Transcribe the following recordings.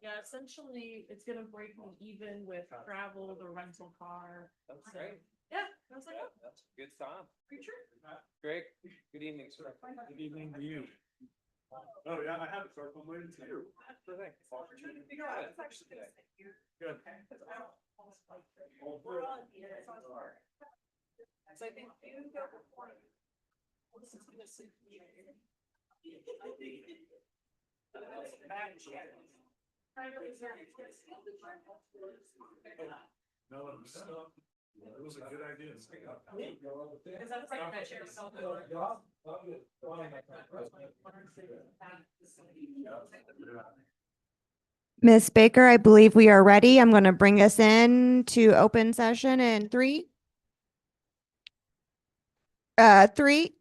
Yeah, essentially, it's gonna break me even with travel, the rental car. That's great. Yeah, I was like, oh, That's a good sign. pretty true. Greg, good evening, sir. Good evening to you. Oh, yeah, I have it, sir. I'm waiting to you. We're trying to figure out what's actually gonna sit here. Good. We're on the other side. So I think you go before. This is gonna sit here. No, it was a good idea. Is that right? That chair is so good. Ms. Baker, I believe we are ready. I'm going to bring us in to open session in 3,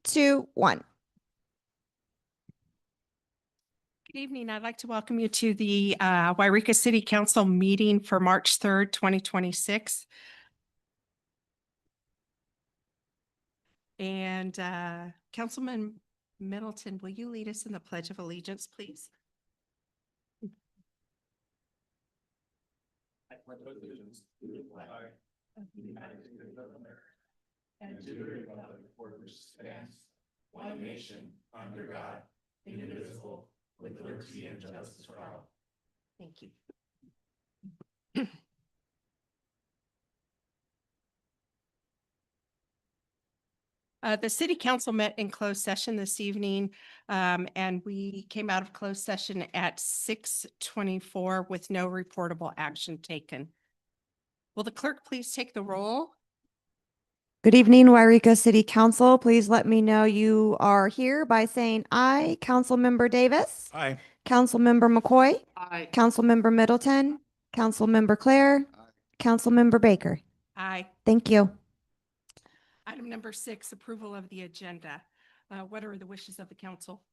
2, 1. Good evening. I'd like to welcome you to the Wairika City Council meeting for March 3rd, 2026. And Councilman Middleton, will you lead us in the Pledge of Allegiance, please? I pledge allegiance to the flag of the United States of America and to the republic for which stands one nation under God, indivisible, with liberty and justice for all. Thank you. The city council met in closed session this evening, and we came out of closed session at 6:24 with no reportable action taken. Will the clerk please take the roll? Good evening, Wairika City Council. Please let me know you are here by saying aye. Councilmember Davis. Aye. Councilmember McCoy. Aye. Councilmember Middleton. Councilmember Claire. Councilmember Baker. Aye. Thank you. Item number 6, approval of the agenda. What are the wishes of the council?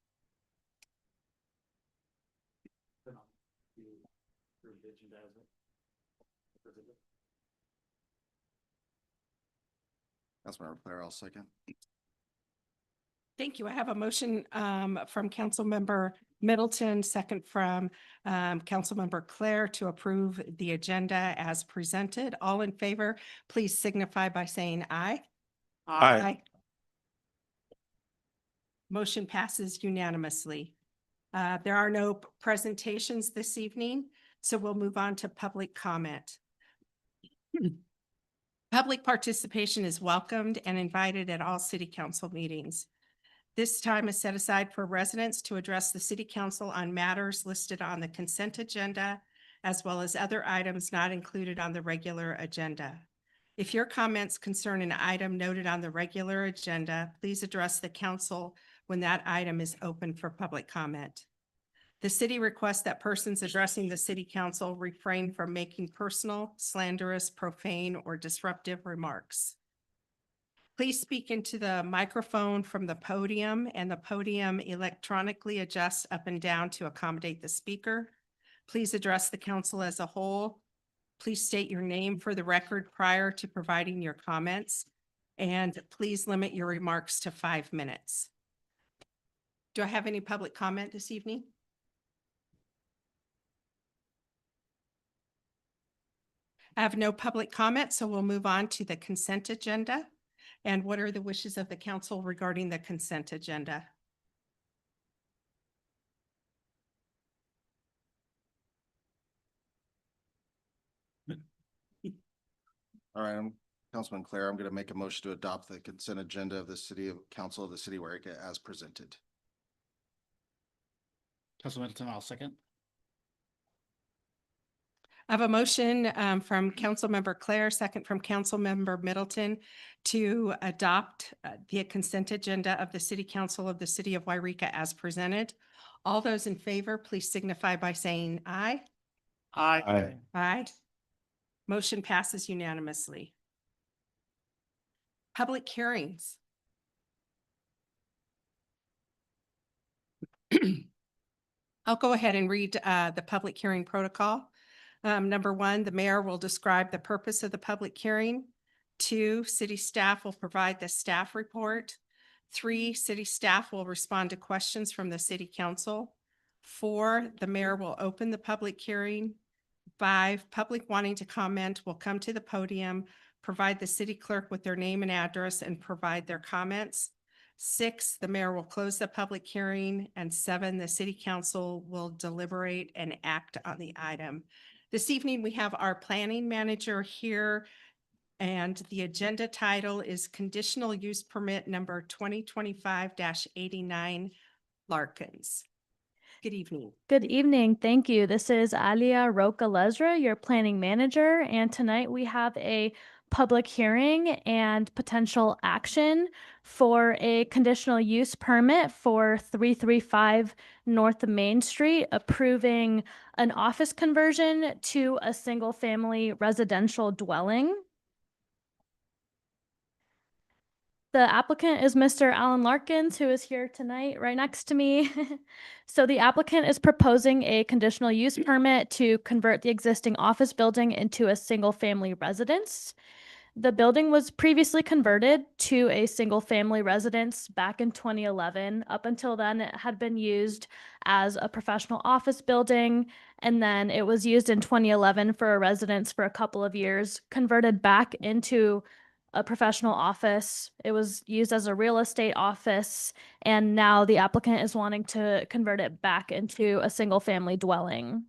Councilmember Claire, I'll second. Thank you. I have a motion from Councilmember Middleton, second from Councilmember Claire to approve the agenda as presented. All in favor, please signify by saying aye. Aye. Motion passes unanimously. There are no presentations this evening, so we'll move on to public comment. Public participation is welcomed and invited at all city council meetings. This time is set aside for residents to address the city council on matters listed on the consent agenda, as well as other items not included on the regular agenda. If your comments concern an item noted on the regular agenda, please address the council when that item is open for public comment. The city requests that persons addressing the city council refrain from making personal, slanderous, profane, or disruptive remarks. Please speak into the microphone from the podium, and the podium electronically adjusts up and down to accommodate the speaker. Please address the council as a whole. Please state your name for the record prior to providing your comments, and please limit your remarks to 5 minutes. Do I have any public comment this evening? I have no public comment, so we'll move on to the consent agenda. And what are the wishes of the council regarding the consent agenda? All right, I'm Councilman Claire. I'm going to make a motion to adopt the consent agenda of the council of the city of Wairika as presented. Councilman Middleton, I'll second. I have a motion from Councilmember Claire, second from Councilmember Middleton to adopt the consent agenda of the City Council of the City of Wairika as presented. All those in favor, please signify by saying aye. Aye. Aye. Motion passes unanimously. Public hearings. I'll go ahead and read the public hearing protocol. Number one, the mayor will describe the purpose of the public hearing. 2, city staff will provide the staff report. 3, city staff will respond to questions from the city council. 4, the mayor will open the public hearing. 5, public wanting to comment will come to the podium, provide the city clerk with their name and address, and provide their comments. 6, the mayor will close the public hearing, and 7, the city council will deliberate and act on the item. This evening, we have our planning manager here, and the agenda title is Conditional Use Permit Number 2025-89 Larkins. Good evening. Good evening. Thank you. This is Alia Roca Lezra, your planning manager, and tonight we have a public hearing and potential action for a conditional use permit for 335 North Main Street, approving an office conversion to a single-family residential dwelling. The applicant is Mr. Alan Larkins, who is here tonight, right next to me. So the applicant is proposing a conditional use permit to convert the existing office building into a single-family residence. The building was previously converted to a single-family residence back in 2011. Up until then, it had been used as a professional office building, and then it was used in 2011 for a residence for a couple of years, converted back into a professional office. It was used as a real estate office, and now the applicant is wanting to convert it back into a single-family dwelling.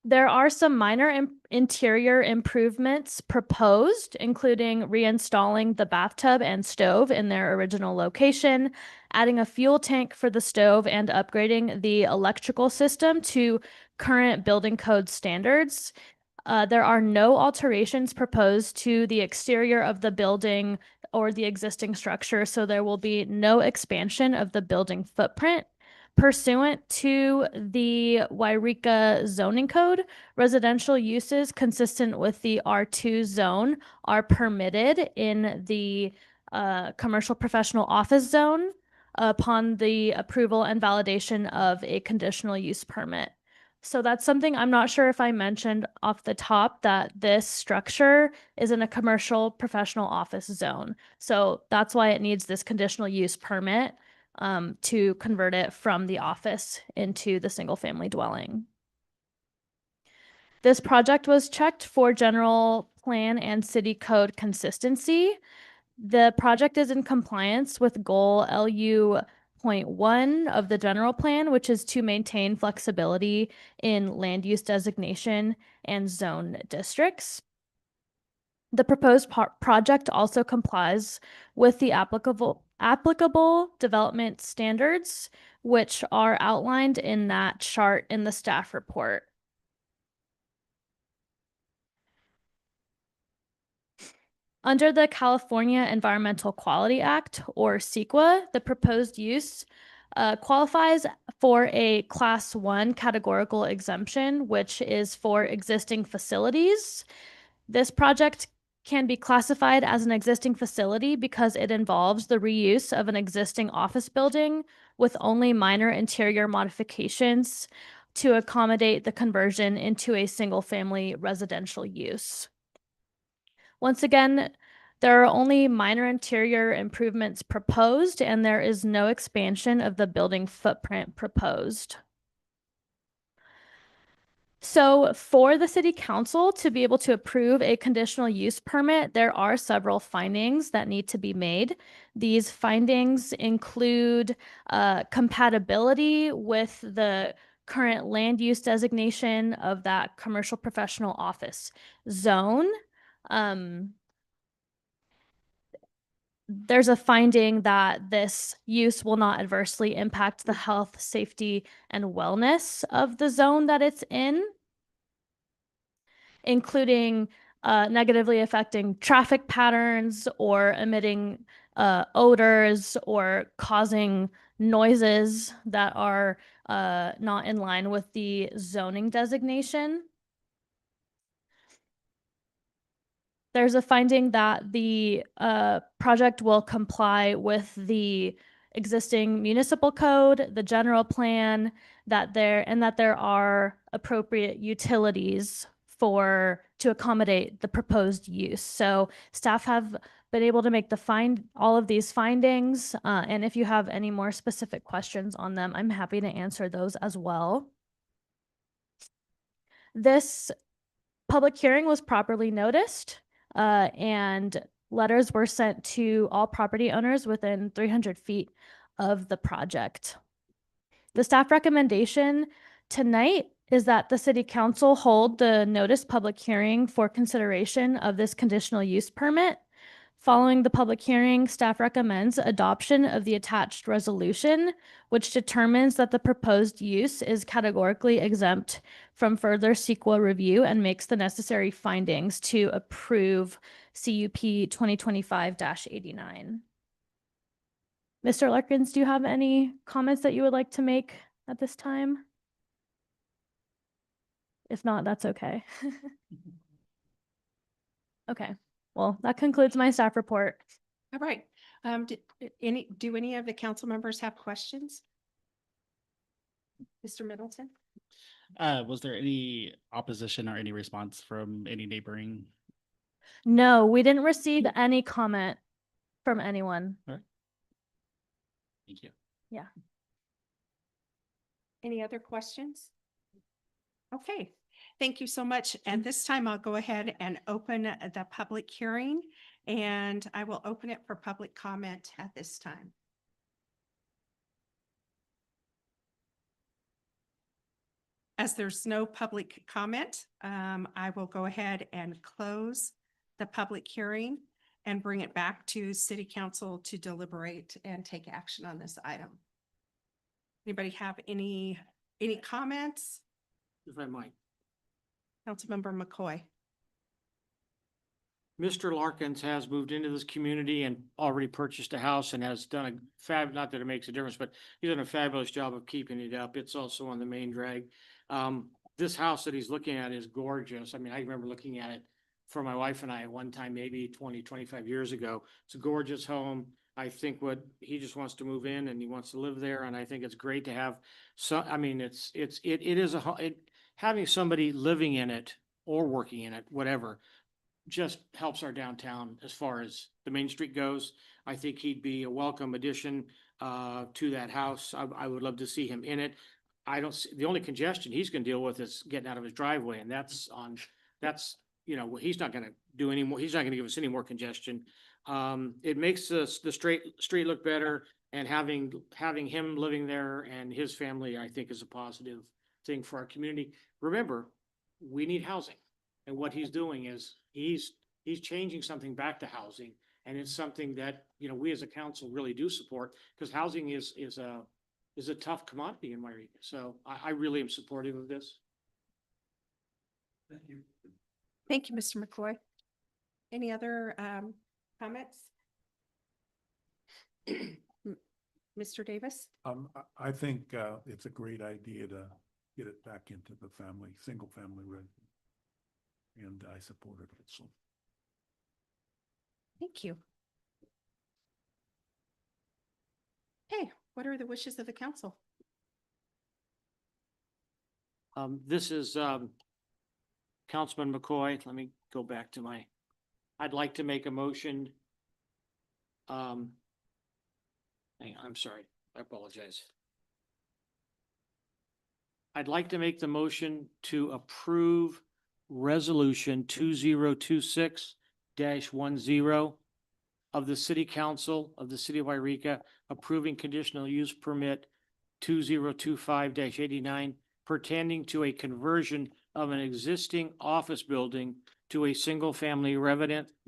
There are some minor interior improvements proposed, including reinstalling the bathtub and stove in their original location, adding a fuel tank for the stove, and upgrading the electrical system to current building code standards. There are no alterations proposed to the exterior of the building or the existing structure, so there will be no expansion of the building footprint. Pursuant to the Wairika zoning code, residential uses consistent with the R2 zone are permitted in the commercial professional office zone upon the approval and validation of a conditional use permit. So that's something I'm not sure if I mentioned off the top, that this structure is in a commercial professional office zone. So that's why it needs this conditional use permit to convert it from the office into the single family dwelling. This project was checked for general plan and city code consistency. The project is in compliance with goal LU.1 of the general plan, which is to maintain flexibility in land use designation and zone districts. The proposed project also complies with the applicable development standards, which are outlined in that chart in the staff report. Under the California Environmental Quality Act, or CEQA, the proposed use qualifies for a Class 1 categorical exemption, which is for existing facilities. This project can be classified as an existing facility because it involves the reuse of an existing office building with only minor interior modifications to accommodate the conversion into a single-family residential use. Once again, there are only minor interior improvements proposed, and there is no expansion of the building footprint proposed. So for the city council to be able to approve a conditional use permit, there are several findings that need to be made. These findings include compatibility with the current land use designation of that commercial professional office zone. There's a finding that this use will not adversely impact the health, safety, and wellness of the zone that it's in, including negatively affecting traffic patterns or emitting odors or causing noises that are not in line with the zoning designation. There's a finding that the project will comply with the existing municipal code, the general plan, that there are appropriate utilities to accommodate the proposed use. So staff have been able to make all of these findings, and if you have any more specific questions on them, I'm happy to answer those as well. This public hearing was properly noticed, and letters were sent to all property owners within 300 feet of the project. The staff recommendation tonight is that the city council hold the notice public hearing for consideration of this conditional use permit. Following the public hearing, staff recommends adoption of the attached resolution, which determines that the proposed use is categorically exempt from further CEQA review and makes the necessary findings to approve CUP 2025-89. Mr. Larkins, do you have any comments that you would like to make at this time? If not, that's okay. Okay, well, that concludes my staff report. All right. Do any of the council members have questions? Mr. Middleton? Was there any opposition or any response from any neighboring? No, we didn't receive any comment from anyone. Thank you. Any other questions? Okay, thank you so much. And this time I'll go ahead and open the public hearing, and I will open it for public comment at this time. As there's no public comment, I will go ahead and close the public hearing and bring it back to City Council to deliberate and take action on this item. Anybody have any comments? If I might. Councilmember McCoy. Mr. Larkins has moved into this community and already purchased a house and has done a not that it makes a difference, but he's done a fabulous job of keeping it up. It's also on the main drag. This house that he's looking at is gorgeous. I mean, I remember looking at it for my wife and I at one time, maybe 20, 25 years ago. It's a gorgeous home. I think he just wants to move in and he wants to live there. And I think it's great to have I mean, it is having somebody living in it or working in it, whatever, just helps our downtown as far as the Main Street goes. I think he'd be a welcome addition to that house. I would love to see him in it. I don't see, the only congestion he's gonna deal with is getting out of his driveway, and that's he's not gonna do any more, he's not gonna give us any more congestion. It makes the street look better, and having him living there and his family, I think, is a positive thing for our community. Remember, we need housing, and what he's doing is he's changing something back to housing, and it's something that, we as a council really do support, because housing is a tough commodity in Wairika. So I really am supportive of this. Thank you. Thank you, Mr. McCoy. Any other comments? Mr. Davis? I think it's a great idea to get it back into the single family residence. And I support it also. Thank you. Okay, what are the wishes of the council? This is Councilman McCoy. Let me go back to I'd like to make a motion. Hang on, I'm sorry. I apologize. I'd like to make the motion to approve Resolution 2026-10 of the City Council of the City of Wairika approving conditional use permit 2025-89 pertaining to a conversion of an existing office building to a single-family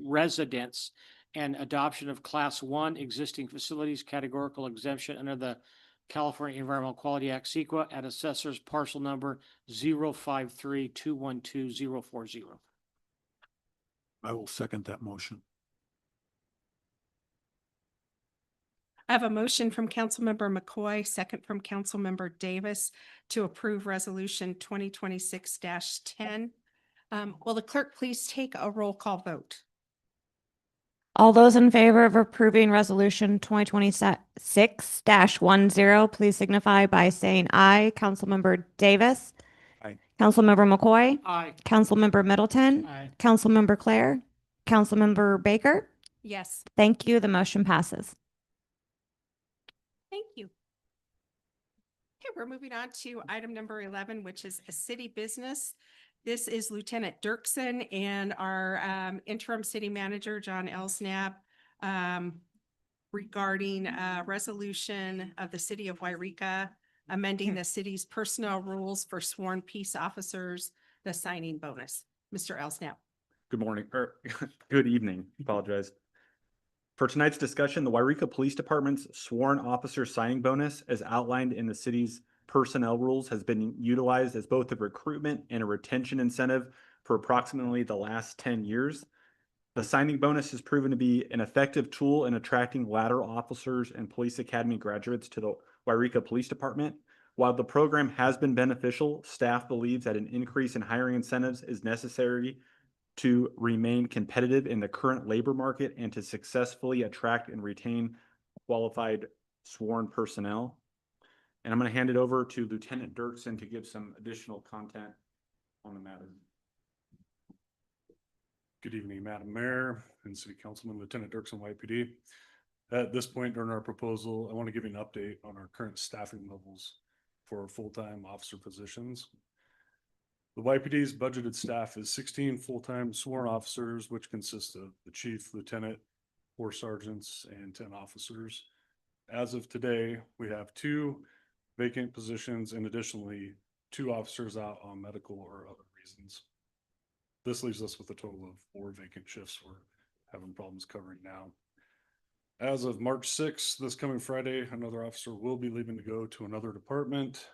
residence and adoption of Class 1 existing facilities categorical exemption under the California Environmental Quality Act CEQA at assessor's parcel number 053212040. I will second that motion. I have a motion from Councilmember McCoy, second from Councilmember Davis to approve Resolution 2026-10. Will the clerk please take a roll call vote? All those in favor of approving resolution 2026-10, please signify by saying aye. Councilmember Davis. Aye. Councilmember McCoy. Aye. Councilmember Middleton. Aye. Councilmember Claire. Councilmember Baker. Yes, Thank you. The motion passes. thank you. Okay, we're moving on to item number 11, which is a city business. This is Lieutenant Dirksen and our interim city manager, John Elsnap, regarding a resolution of the city of Wairika amending the city's personnel rules for sworn peace officers, the signing bonus. Mr. Elsnap. Good morning, or good evening, apologize. For tonight's discussion, the Wairika Police Department's sworn officer signing bonus, as outlined in the city's personnel rules, has been utilized as both a recruitment and a retention incentive for approximately the last 10 years. The signing bonus has proven to be an effective tool in attracting lateral officers and police academy graduates to the Wairika Police Department. While the program has been beneficial, staff believes that an increase in hiring incentives is necessary to remain competitive in the current labor market and to successfully attract and retain qualified sworn personnel. And I'm going to hand it over to Lieutenant Dirksen to give some additional content on the matter. Good evening, Madam Mayor and City Councilman, Lieutenant Dirksen, YPD. At this point during our proposal, I want to give you an update on our current staffing levels for full-time officer positions. The YPD's budgeted staff is 16 full-time sworn officers, which consists of the chief, lieutenant, 4 sergeants, and 10 officers. As of today, we have 2 vacant positions and additionally 2 officers out on medical or other reasons. This leaves us with a total of 4 vacant shifts we're having problems covering now. As of March 6th, this coming Friday, another officer will be leaving to go to another department.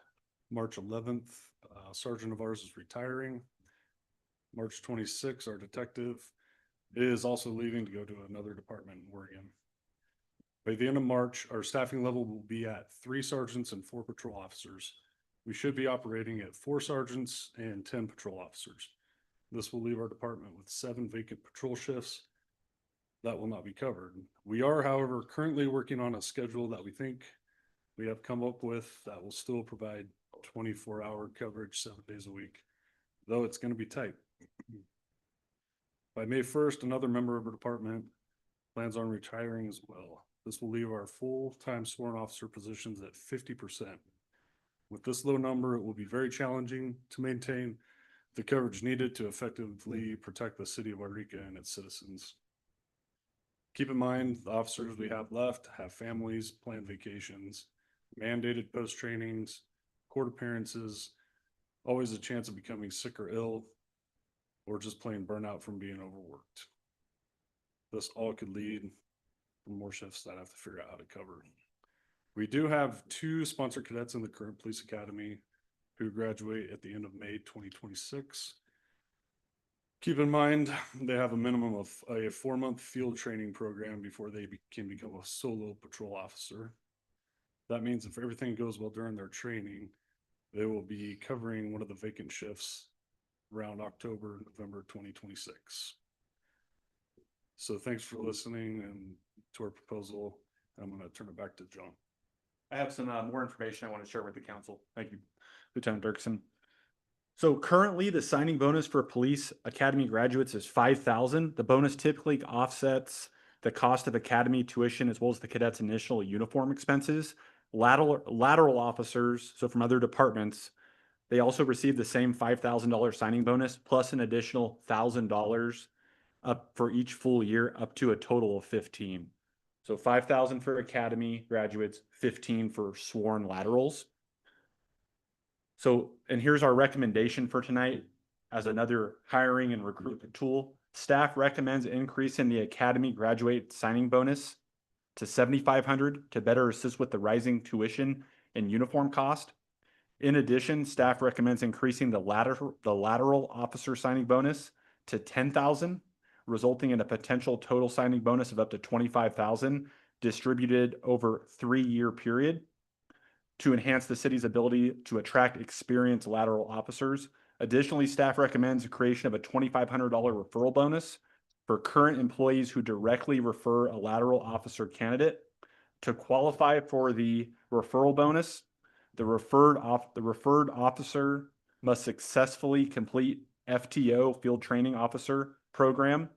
March 11th, a sergeant of ours is retiring. March 26th, our detective is also leaving to go to another department in Oregon. By the end of March, our staffing level will be at 3 sergeants and 4 patrol officers. We should be operating at 4 sergeants and 10 patrol officers. This will leave our department with 7 vacant patrol shifts that will not be covered. We are, however, currently working on a schedule that we think we have come up with that will still provide 24-hour coverage 7 days a week, though it's going to be tight. By May 1st, another member of our department plans on retiring as well. This will leave our full-time sworn officer positions at 50%. With this low number, it will be very challenging to maintain the coverage needed to effectively protect the city of Wairika and its citizens. Keep in mind, the officers we have left have families, planned vacations, mandated post trainings, court appearances, always a chance of becoming sick or ill, or just plain burnout from being overworked. This all could lead to more shifts that I have to figure out how to cover. We do have 2 sponsored cadets in the current police academy who graduate at the end of May 2026. Keep in mind, they have a minimum of a 4-month field training program before they can become a solo patrol officer. That means if everything goes well during their training, they will be covering one of the vacant shifts around October, November 2026. So thanks for listening and to our proposal. I'm going to turn it back to John. I have some more information I want to share with the council. Thank you, Lieutenant Dirksen. So currently the signing bonus for police academy graduates is $5,000. The bonus typically offsets the cost of academy tuition as well as the cadets' initial uniform expenses. Lateral officers, so from other departments, they also receive the same $5,000 signing bonus plus an additional $1,000 up for each full year, up to a total of 15. So 5,000 for academy graduates, 15 for sworn laterals. So, and here's our recommendation for tonight as another hiring and recruitment tool. Staff recommends increasing the academy graduate signing bonus to $7,500 to better assist with the rising tuition and uniform cost. In addition, staff recommends increasing the lateral officer signing bonus to $10,000, resulting in a potential total signing bonus of up to $25,000 distributed over a 3-year period to enhance the city's ability to attract experienced lateral officers. Additionally, staff recommends the creation of a $2,500 referral bonus for current employees who directly refer a lateral officer candidate. To qualify for the referral bonus, the referred officer must successfully complete FTO, Field Training Officer program,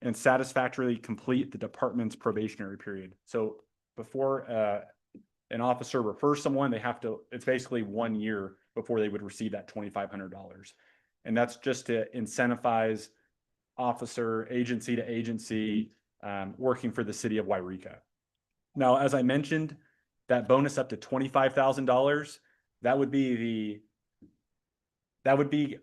and satisfactorily complete the department's probationary period. So before an officer refers someone, they have to, it's basically 1 year before they would receive that $2,500. And that's just to incentivize officer agency to agency working for the city of Wairika. Now, as I mentioned, that bonus up to $25,000, that would be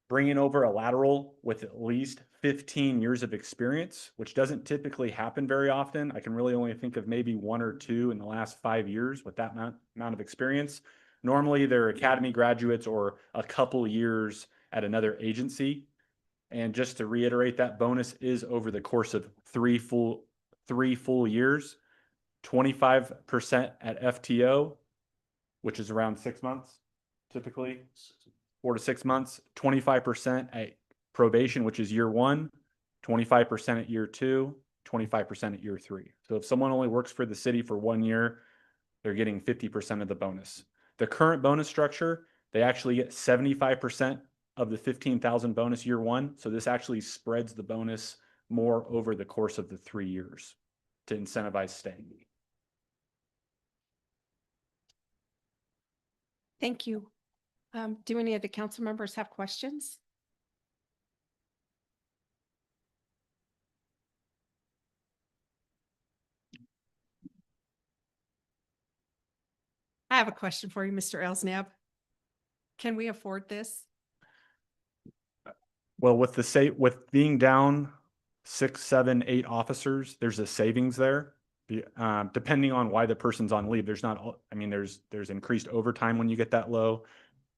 bringing over a lateral with at least 15 years of experience, which doesn't typically happen very often. I can really only think of maybe 1 or 2 in the last 5 years with that amount of experience. Normally, they're academy graduates or a couple years at another agency. And just to reiterate, that bonus is over the course of 3 full years. 25% at FTO, which is around 6 months, typically 4 to 6 months, 25% at probation, which is year 1, 25% at year 2, 25% at year 3. So if someone only works for the city for 1 year, they're getting 50% of the bonus. The current bonus structure, they actually get 75% of the 15,000 bonus year 1. So this actually spreads the bonus more over the course of the 3 years to incentivize staying. Thank you. Do any of the council members have questions? I have a question for you, Mr. Elsnab. Can we afford this? Well, with being down 6, 7, 8 officers, there's a savings there. Depending on why the person's on leave, there's increased overtime when you get that low.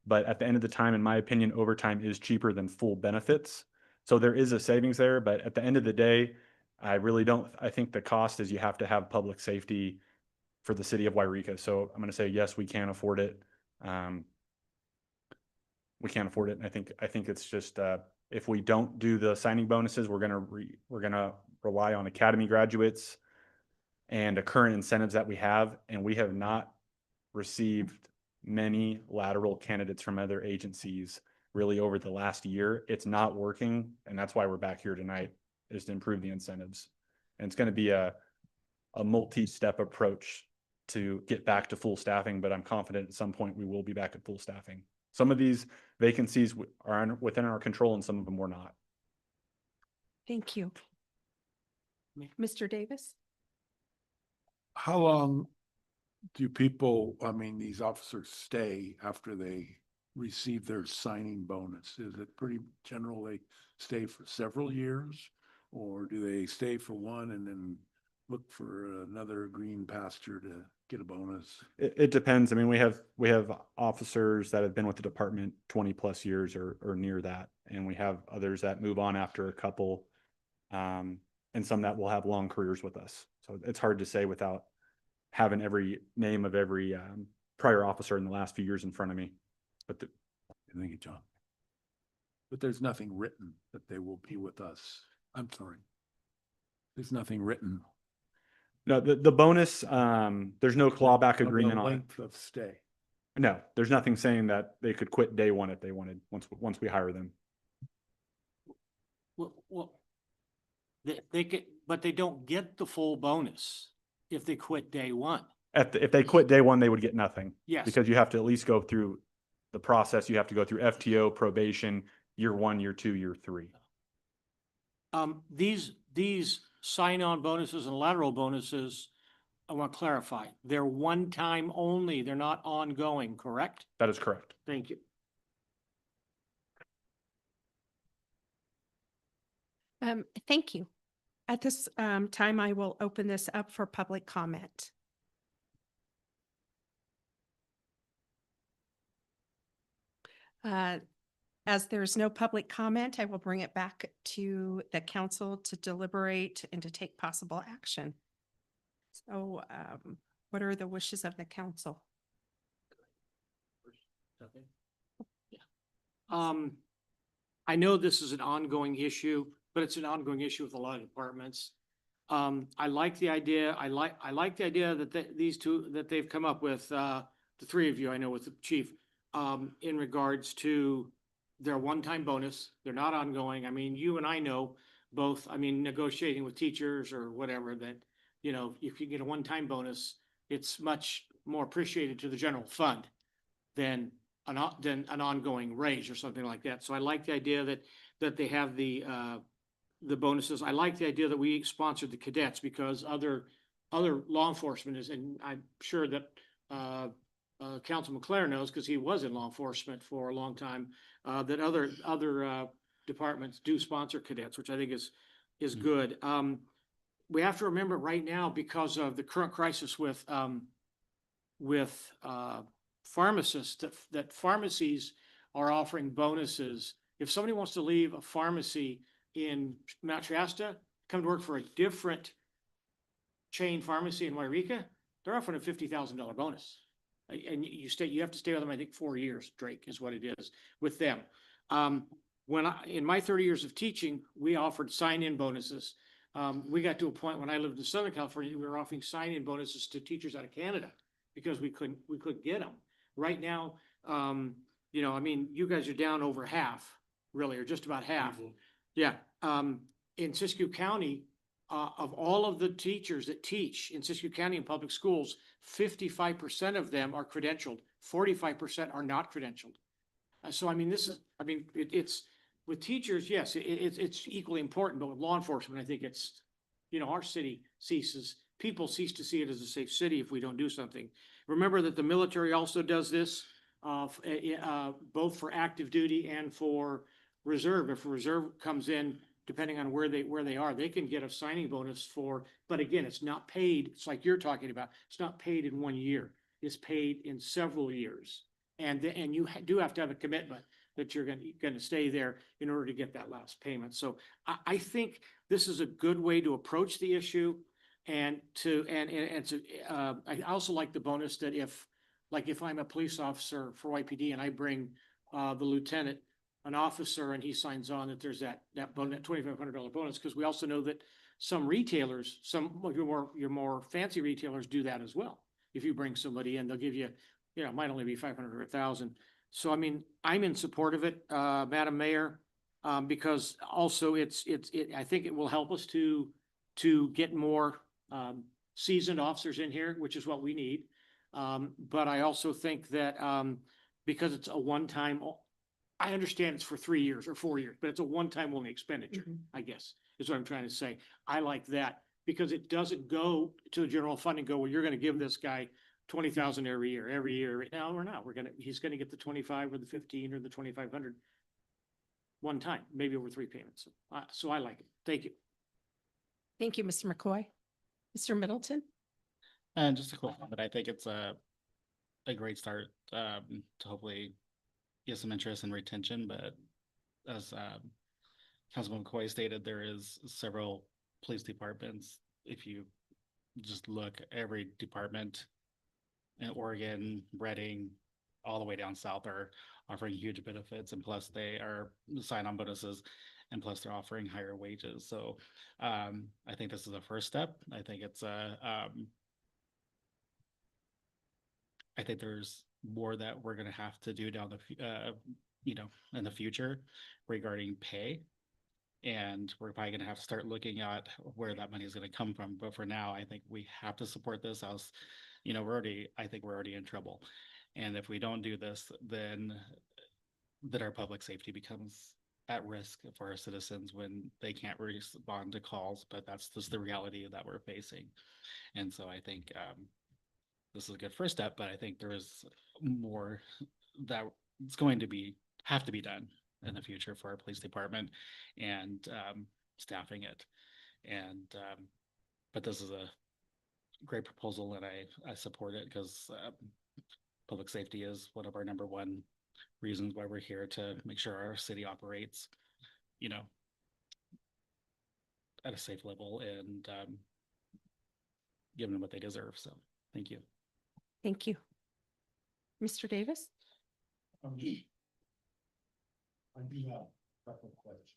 But at the end of the time, in my opinion, overtime is cheaper than full benefits. So there is a savings there. But at the end of the day, I think the cost is you have to have public safety for the city of Wairika. So I'm going to say, yes, we can afford it. We can't afford it. And I think it's just, if we don't do the signing bonuses, we're going to rely on academy graduates and the current incentives that we have. And we have not received many lateral candidates from other agencies really over the last year. It's not working. And that's why we're back here tonight, is to improve the incentives. And it's going to be a multi-step approach to get back to full staffing, but I'm confident at some point we will be back at full staffing. Some of these vacancies are within our control and some of them were not. Thank you. Mr. Davis? How long do these officers stay after they receive their signing bonus? Is it pretty general they stay for several years? Or do they stay for 1 and then look for another green pasture to get a bonus? It depends. I mean, we have officers that have been with the department 20 plus years or near that. And we have others that move on after a couple, and some that will have long careers with us. So it's hard to say without having every name of every prior officer in the last few years in front of me. Thank you, John. But there's nothing written that they will be with us. I'm sorry. There's nothing written. No, the bonus, there's no clawback agreement on it. Length of stay. No, there's nothing saying that they could quit day 1 if they wanted, once we hire them. Well, they get, but they don't get the full bonus if they quit day 1. If they quit day 1, they would get nothing. Yes. Because you have to at least go through the process. You have to go through FTO, probation, year 1, year 2, year 3. These sign-on bonuses and lateral bonuses, I want to clarify, they're one time only. They're not ongoing, correct? That is correct. Thank you. Thank you. At this time, I will open this up for public comment. As there's no public comment, I will bring it back to the council to deliberate and to take possible action. So what are the wishes of the council? I know this is an ongoing issue. but it's an ongoing issue with a lot of departments. I like the idea, I like the idea that these two, that they've come up with, the three of you, I know with the chief, in regards to their one-time bonus. They're not ongoing. I mean, you and I know both, I mean, negotiating with teachers or whatever, that, you know, if you get a one-time bonus, it's much more appreciated to the general fund than an ongoing raise or something like that. So I like the idea that they have the bonuses. I like the idea that we sponsored the cadets, because other law enforcement is, and I'm sure that Councilman Clare knows, because he was in law enforcement for a long time, that other departments do sponsor cadets, which I think is good. We have to remember right now, because of the current crisis with pharmacists, that pharmacies are offering bonuses. If somebody wants to leave a pharmacy in Mount Shasta, come to work for a different chain pharmacy in Wairika, they're offering a $50,000 bonus. And you have to stay with them, I think 4 years, Drake, is what it is with them. In my 30 years of teaching, we offered sign-in bonuses. We got to a point when I lived in Southern California, we were offering sign-in bonuses to teachers out of Canada because we couldn't get them. Right now, you know, I mean, you guys are down over half, really, or just about half. Yeah. In Siskiyou County, of all of the teachers that teach in Siskiyou County in public schools, 55% of them are credentialed, 45% are not credentialed. So, I mean, it's with teachers, yes, it's equally important, but with law enforcement, I think it's, you know, our city people cease to see it as a safe city if we don't do something. Remember that the military also does this, both for active duty and for reserve. If a reserve comes in, depending on where they are, they can get a signing bonus for, but again, it's not paid. It's like you're talking about. It's not paid in 1 year. It's paid in several years. And you do have to have a commitment that you're going to stay there in order to get that last payment. So I think this is a good way to approach the issue, and I also like the bonus that if I'm a police officer for YPD and I bring the lieutenant, an officer, and he signs on, that there's that $2,500 bonus, because we also know that some retailers, some of your more fancy retailers do that as well. If you bring somebody in, they'll give you, you know, it might only be 500 or 1,000. So, I mean, I'm in support of it, Madam Mayor, because also I think it will help us to get more seasoned officers in here, which is what we need. But I also think that because it's a one-time, I understand it's for 3 years or 4 years, but it's a one-time only expenditure, I guess, is what I'm trying to say. I like that because it doesn't go to the general fund and go, well, you're going to give this guy 20,000 every year. Now we're not. He's going to get the 25 or the 15 or the 2,500 one time, maybe over 3 payments. So I like it. Thank you. Thank you, Mr. McCoy. Mr. Middleton? And just a quick comment, I think it's a great start to hopefully get some interest and retention, but as Councilman McCoy stated, there is several police departments. If you just look, every department in Oregon, Redding, all the way down south are offering huge benefits, and plus they are sign-on bonuses, and plus they're offering higher wages. So I think this is a first step. I think it's I think there's more that we're going to have to do down the, you know, in the future regarding pay. And we're probably going to have to start looking at where that money is going to come from. But for now, I think we have to support this house. You know, I think we're already in trouble. And if we don't do this, then our public safety becomes at risk for our citizens when they can't respond to calls. But that's just the reality that we're facing. And so I think this is a good first step, but I think there is more that it's going to have to be done in the future for our police department and staffing it. And but this is a great proposal, and I support it because public safety is one of our number one reasons why we're here, to make sure our city operates, you know, at a safe level and give them what they deserve. So thank you. Thank you. Mr. Davis? I do have a couple of questions.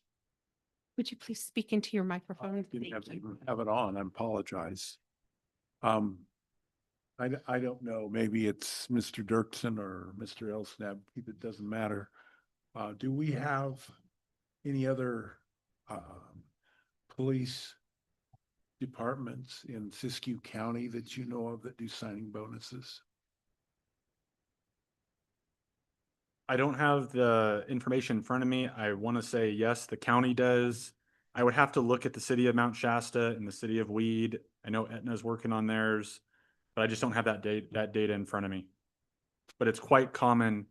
Would you please speak into your microphone? Didn't have Thank you. to have it on, I apologize. I don't know, maybe it's Mr. Dirksen or Mr. Elsnab, it doesn't matter. Do we have any other, police departments in Siskiyou County that you know of that do signing bonuses? I don't have the information in front of me. I want to say yes, the county does. I would have to look at the city of Mount Shasta and the city of Weed. I know Aetna's working on theirs, but I just don't have that data in front of me. But it's quite common,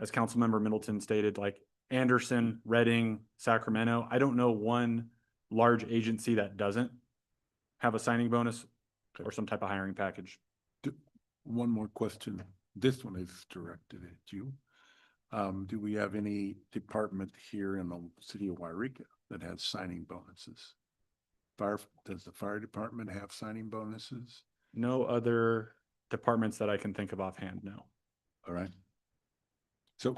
as Councilmember Middleton stated, like Anderson, Reading, Sacramento. I don't know one large agency that doesn't have a signing bonus or some type of hiring package. One more question. This one is directed at you. Do we have any department here in the city of Wairika that has signing bonuses? Does the fire department have signing bonuses? No other departments that I can think of offhand, no. All right. So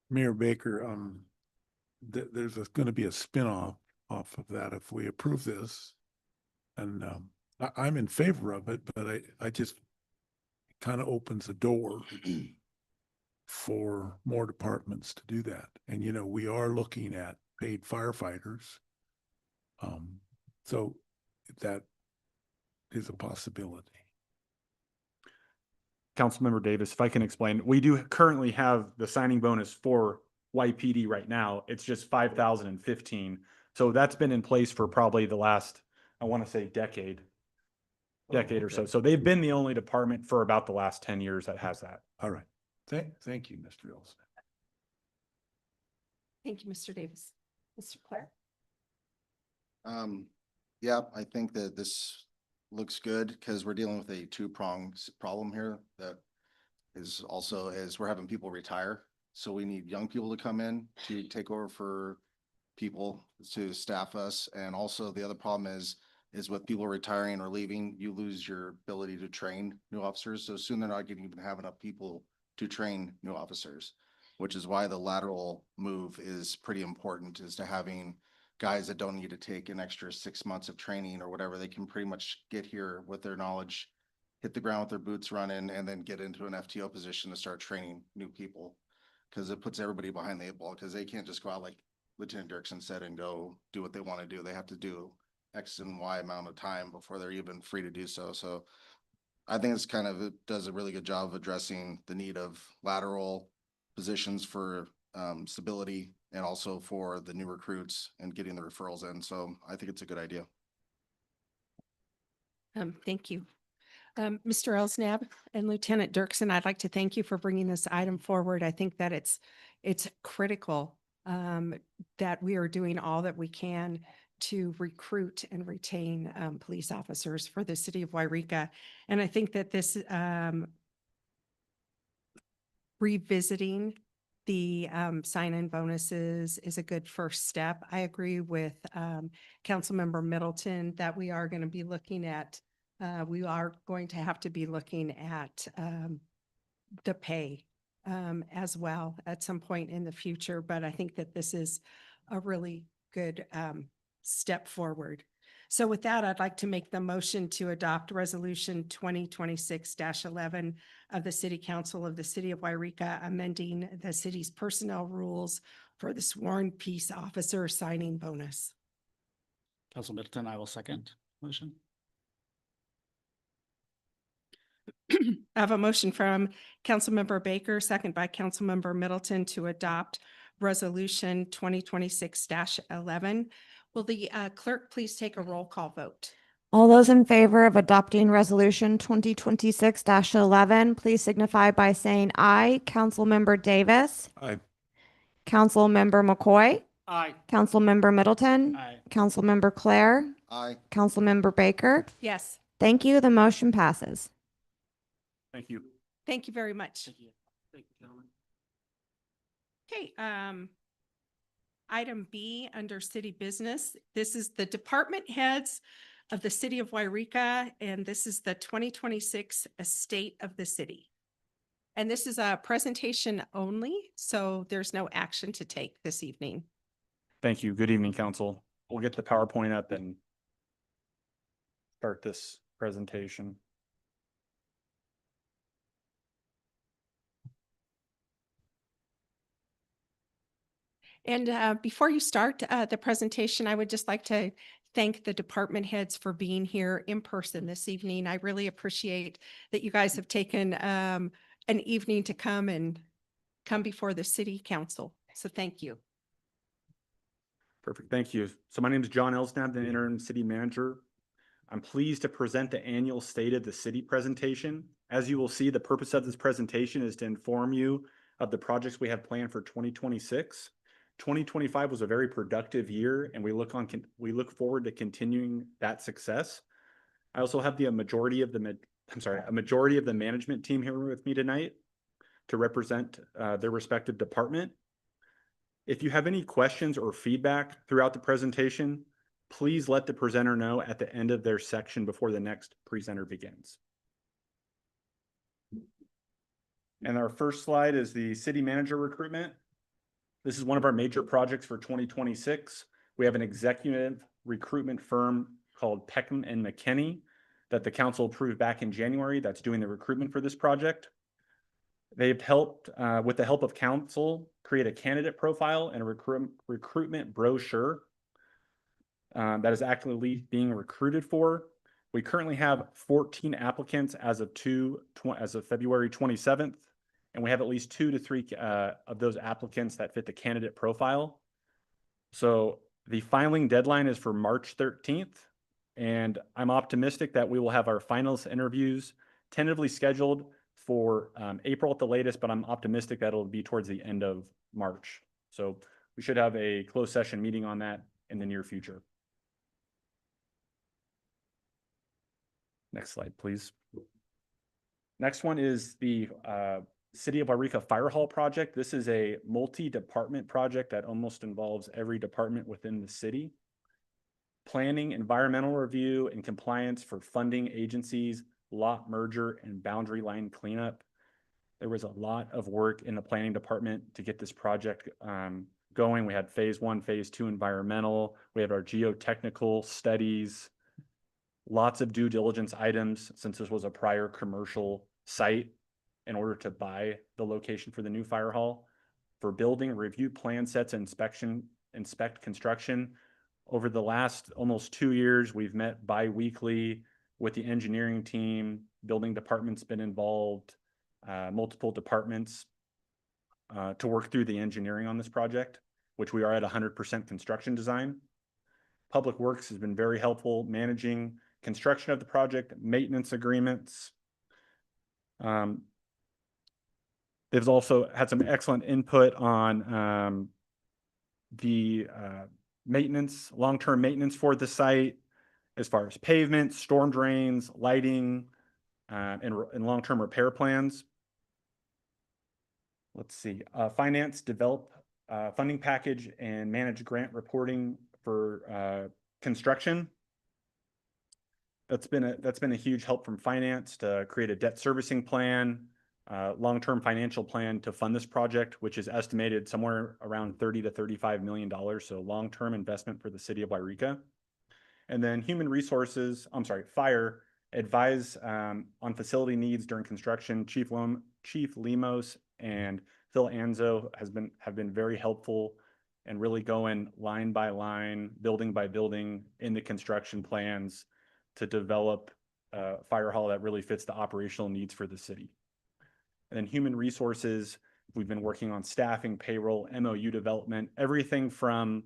Mayor Baker, there's going to be a spinoff off of that if we approve this. And I'm in favor of it, but I just kind of opens the door for more departments to do that. And, you know, we are looking at paid firefighters. So that is a possibility. Councilmember Davis, if I can explain, we do currently have the signing bonus for YPD right now. It's just 5,015. So that's been in place for probably the last, I want to say decade or so. So they've been the only department for about the last 10 years that has that. All right. Thank you, Mr. Olson. Thank you, Mr. Davis. Mr. Clerk? Yeah, I think that this looks good because we're dealing with a two-pronged problem here that is also as we're having people retire. So we need young people to come in to take over for people to staff us. And also the other problem is with people retiring or leaving, you lose your ability to train new officers. So soon they're not going to even have enough people to train new officers, which is why the lateral move is pretty important, is to having guys that don't need to take an extra 6 months of training or whatever. They can pretty much get here with their knowledge, hit the ground with their boots running, and then get into an FTO position to start training new people. Because it puts everybody behind the 8 ball, because they can't just go out like Lieutenant Dirksen said and go do what they want to do. They have to do X and Y amount of time before they're even free to do so. So I think it's kind of, it does a really good job of addressing the need of lateral positions for stability and also for the new recruits and getting the referrals in. So I think it's a good idea. Thank you. Mr. Elsnab and Lieutenant Dirksen, I'd like to thank you for bringing this item forward. I think that it's critical that we are doing all that we can to recruit and retain police officers for the city of Wairika. And I think that this revisiting the sign-in bonuses is a good first step. I agree with Councilmember Middleton that we are going to be looking at, we are going to have to be looking at the pay as well at some point in the future. But I think that this is a really good step forward. So with that, I'd like to make the motion to adopt Resolution 2026-11 of the City Council of the City of Wairika, amending the city's personnel rules for the sworn peace officer signing bonus. Council Middleton, I will second motion. I have a motion from Councilmember Baker, second by Councilmember Middleton, to adopt Resolution 2026-11. Will the clerk please take a roll call vote? All those in favor of adopting Resolution 2026-11, please signify by saying aye. Councilmember Davis. Aye. Councilmember McCoy. Aye. Councilmember Middleton. Aye. Councilmember Claire. Aye. Councilmember Baker. Yes, Thank you. The motion passes. Thank you. thank you very much. Thank you. Thank you, gentlemen. Okay, item B under city business. This is the department heads of the city of Wairika, and this is the 2026 Estate of the City. And this is a presentation only, so there's no action to take this evening. Thank you. Good evening, council. We'll get the PowerPoint up and start this presentation. And before you start the presentation, I would just like to thank the department heads for being here in person this evening. I really appreciate that you guys have taken an evening to come before the city council. So thank you. Perfect. Thank you. So my name is John Elsnab, the interim city manager. I'm pleased to present the annual State of the City presentation. As you will see, the purpose of this presentation is to inform you of the projects we have planned for 2026. 2025 was a very productive year, and we look forward to continuing that success. I also have a majority of the management team here with me tonight to represent their respective department. If you have any questions or feedback throughout the presentation, please let the presenter know at the end of their section before the next presenter begins. And our first slide is the city manager recruitment. This is one of our major projects for 2026. We have an executive recruitment firm called Peckham and McKinney that the council approved back in January that's doing the recruitment for this project. They've helped, with the help of council, create a candidate profile and a recruitment brochure that is actively being recruited for. We currently have 14 applicants as of February 27th, and we have at least 2 to 3 of those applicants that fit the candidate profile. So the filing deadline is for March 13th, and I'm optimistic that we will have our finalist interviews tentatively scheduled for April at the latest, but I'm optimistic that it'll be towards the end of March. So we should have a closed session meeting on that in the near future. Next slide, please. Next one is the City of Wairika Fire Hall project. This is a multi-department project that almost involves every department within the city. Planning, environmental review, and compliance for funding agencies, lot merger, and boundary line cleanup. There was a lot of work in the planning department to get this project going. We had phase 1, phase 2 environmental. We had our geotechnical studies, lots of due diligence items since this was a prior commercial site in order to buy the location for the new fire hall. For building, review plan sets, and inspect construction. Over the last almost 2 years, we've met bi-weekly with the engineering team. Building department's been involved, multiple departments to work through the engineering on this project, which we are at 100% construction design. Public Works has been very helpful managing construction of the project, maintenance agreements. They've also had some excellent input on the maintenance, long-term maintenance for the site, as far as pavement, storm drains, lighting, and long-term repair plans. Let's see, finance, develop funding package and manage grant reporting for construction. That's been a huge help from finance to create a debt servicing plan, long-term financial plan to fund this project, which is estimated somewhere around $30 to $35 million. So long-term investment for the city of Wairika. And then fire, advise on facility needs during construction. Chief Lemos and Phil Anzo have been very helpful and really going line by line, building by building in the construction plans to develop a fire hall that really fits the operational needs for the city. And then human resources, we've been working on staffing, payroll, MOU development, everything from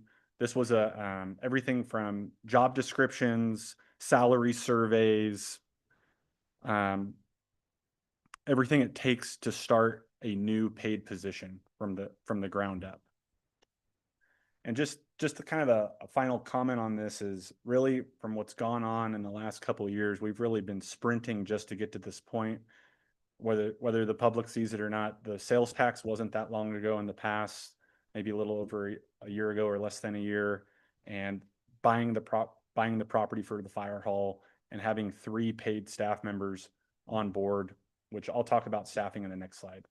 job descriptions, salary surveys, everything it takes to start a new paid position from the ground up. And just the kind of a final comment on this is really from what's gone on in the last couple of years, we've really been sprinting just to get to this point. Whether the public sees it or not, the sales tax wasn't that long ago in the past, maybe a little over a year ago or less than a year, and buying the property for the fire hall and having 3 paid staff members on board, which I'll talk about staffing in the next slide.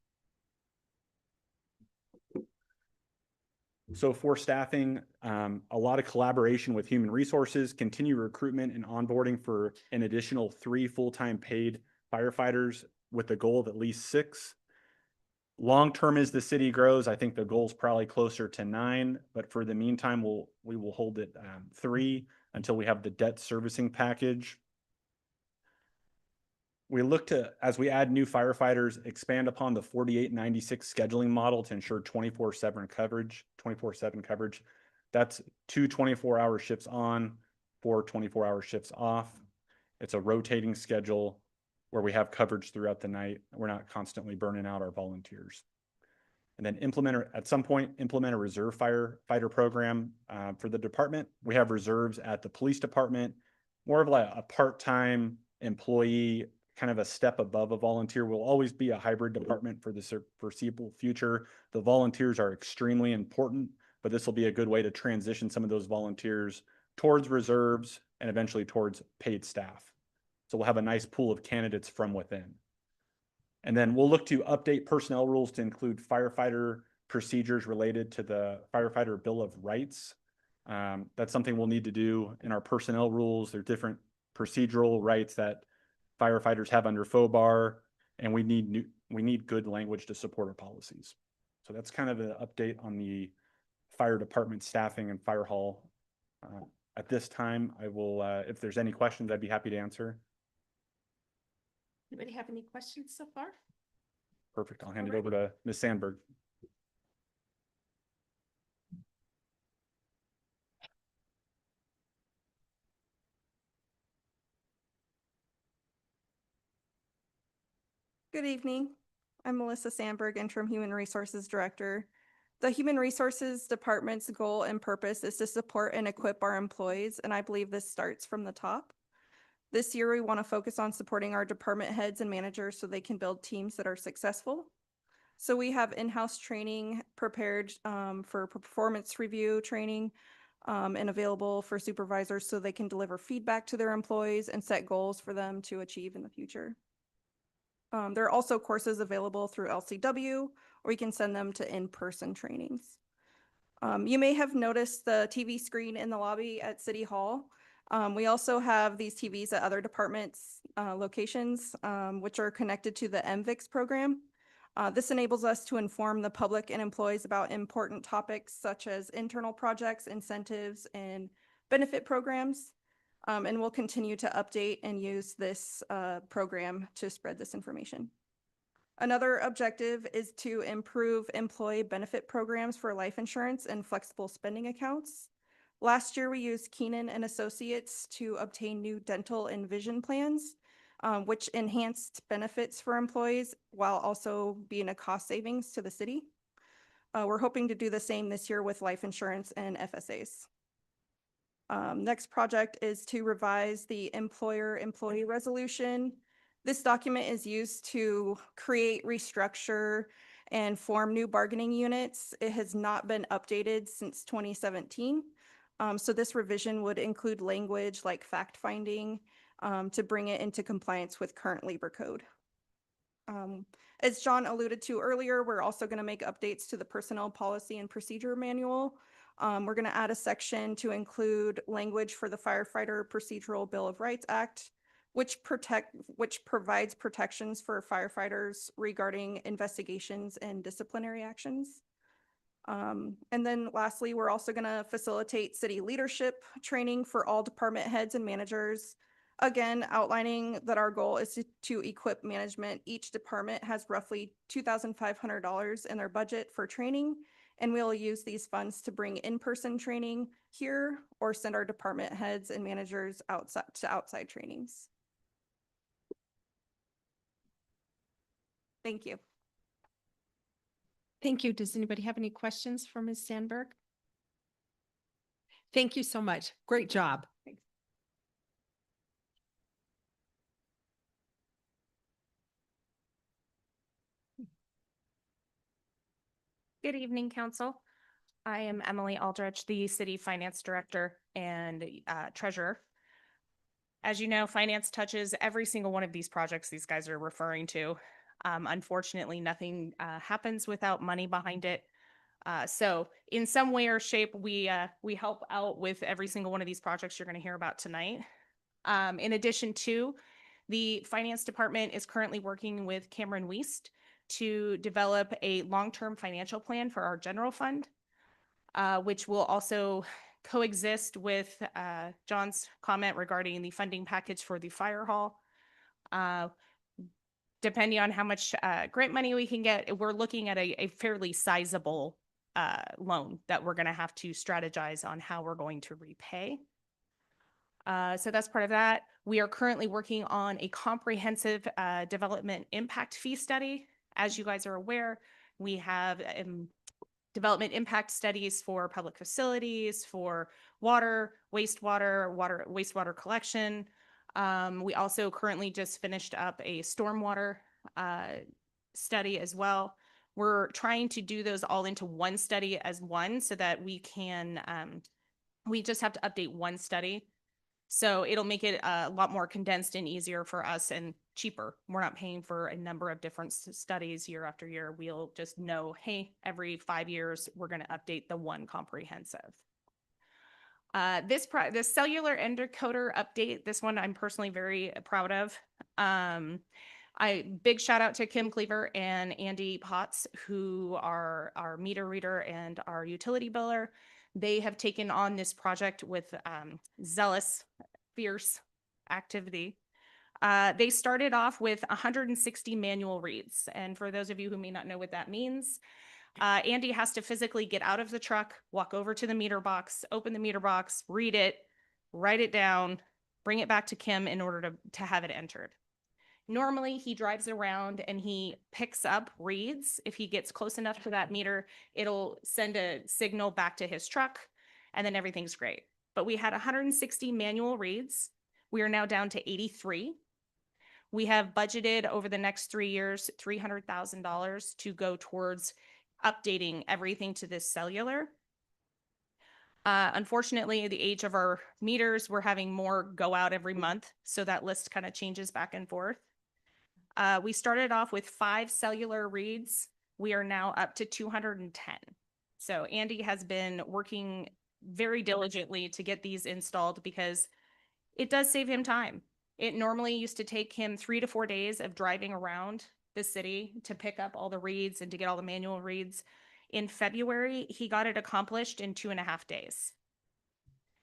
So for staffing, a lot of collaboration with human resources, continue recruitment and onboarding for an additional 3 full-time paid firefighters with the goal of at least 6. Long-term, as the city grows, I think the goal is probably closer to 9, but for the meantime, we will hold it 3 until we have the debt servicing package. We look to, as we add new firefighters, expand upon the 4896 scheduling model to ensure 24/7 coverage. That's 2 24-hour shifts on, 4 24-hour shifts off. It's a rotating schedule where we have coverage throughout the night. We're not constantly burning out our volunteers. And then at some point, implement a reserve firefighter program for the department. We have reserves at the police department, more of like a part-time employee, kind of a step above a volunteer. Will always be a hybrid department for the foreseeable future. The volunteers are extremely important, but this will be a good way to transition some of those volunteers towards reserves and eventually towards paid staff. So we'll have a nice pool of candidates from within. And then we'll look to update personnel rules to include firefighter procedures related to the firefighter Bill of Rights. That's something we'll need to do in our personnel rules. There are different procedural rights that firefighters have under FOBAR, and we need good language to support our policies. So that's kind of an update on the fire department staffing and fire hall. At this time, I will, if there's any questions, I'd be happy to answer. Anybody have any questions so far? Perfect. I'll hand it over to Ms. Sandberg. Good evening. I'm Melissa Sandberg, Interim Human Resources Director. The Human Resources Department's goal and purpose is to support and equip our employees, and I believe this starts from the top. This year, we want to focus on supporting our department heads and managers so they can build teams that are successful. So we have in-house training prepared for performance review training and available for supervisors so they can deliver feedback to their employees and set goals for them to achieve in the future. There are also courses available through LCW, or you can send them to in-person trainings. You may have noticed the TV screen in the lobby at City Hall. We also have these TVs at other departments' locations, which are connected to the MVIX program. This enables us to inform the public and employees about important topics such as internal projects, incentives, and benefit programs. And we'll continue to update and use this program to spread this information. Another objective is to improve employee benefit programs for life insurance and flexible spending accounts. Last year, we used Keenan and Associates to obtain new dental and vision plans, which enhanced benefits for employees while also being a cost savings to the city. We're hoping to do the same this year with life insurance and FSAs. Next project is to revise the employer-employee resolution. This document is used to create, restructure, and form new bargaining units. It has not been updated since 2017. So this revision would include language like fact-finding to bring it into compliance with current labor code. As John alluded to earlier, we're also going to make updates to the personnel policy and procedure manual. We're going to add a section to include language for the Firefighter Procedural Bill of Rights Act, which provides protections for firefighters regarding investigations and disciplinary actions. And then lastly, we're also going to facilitate city leadership training for all department heads and managers. Again, outlining that our goal is to equip management. Each department has roughly $2,500 in their budget for training, and we'll use these funds to bring in-person training here or send our department heads and managers outside trainings. Thank you. Thank you. Does anybody have any questions for Ms. Sandberg? Thank you so much. Great job. Thanks. Good evening, Council. I am Emily Aldrich, the City Finance Director and Treasurer. As you know, finance touches every single one of these projects these guys are referring to. Unfortunately, nothing happens without money behind it. So in some way or shape, we help out with every single one of these projects you're going to hear about tonight. In addition to, the finance department is currently working with Cameron Wiest to develop a long-term financial plan for our general fund, which will also coexist with John's comment regarding the funding package for the fire hall. Depending on how much grant money we can get, we're looking at a fairly sizable loan that we're going to have to strategize on how we're going to repay. So that's part of that. We are currently working on a comprehensive development impact fee study. As you guys are aware, we have development impact studies for public facilities, for water, wastewater collection. We also currently just finished up a stormwater study as well. We're trying to do those all into one study as one so that we can, we just have to update one study. So it'll make it a lot more condensed and easier for us and cheaper. We're not paying for a number of different studies year after year. We'll just know, hey, every 5 years, we're going to update the one comprehensive. This cellular endocoder update, this one I'm personally very proud of. Big shout out to Kim Cleaver and Andy Potts, who are our meter reader and our utility biller. They have taken on this project with zealous, fierce activity. They started off with 160 manual reads. And for those of you who may not know what that means, Andy has to physically get out of the truck, walk over to the meter box, open the meter box, read it, write it down, bring it back to Kim in order to have it entered. Normally, he drives around and he picks up reads. If he gets close enough to that meter, it'll send a signal back to his truck, and then everything's great. But we had 160 manual reads. We are now down to 83. We have budgeted over the next 3 years, $300,000 to go towards updating everything to this cellular. Unfortunately, the age of our meters, we're having more go out every month, so that list kind of changes back and forth. We started off with 5 cellular reads. We are now up to 210. So Andy has been working very diligently to get these installed because it does save him time. It normally used to take him 3 to 4 days of driving around the city to pick up all the reads and to get all the manual reads. In February, he got it accomplished in 2.5 days.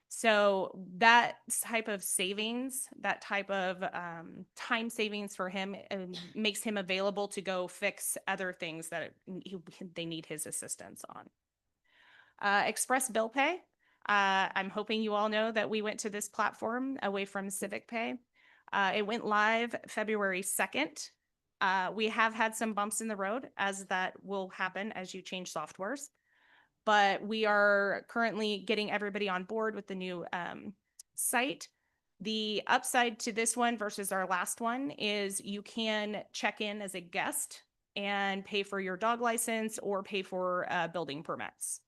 So that type of savings, that type of time savings for him makes him available to go fix other things that they need his assistance on. Express Bill Pay. I'm hoping you all know that we went to this platform away from Civic Pay. It went live February 2nd. We have had some bumps in the road, as that will happen as you change softwares. But we are currently getting everybody on board with the new site. The upside to this one versus our last one is you can check in as a guest and pay for your dog license or pay for building permits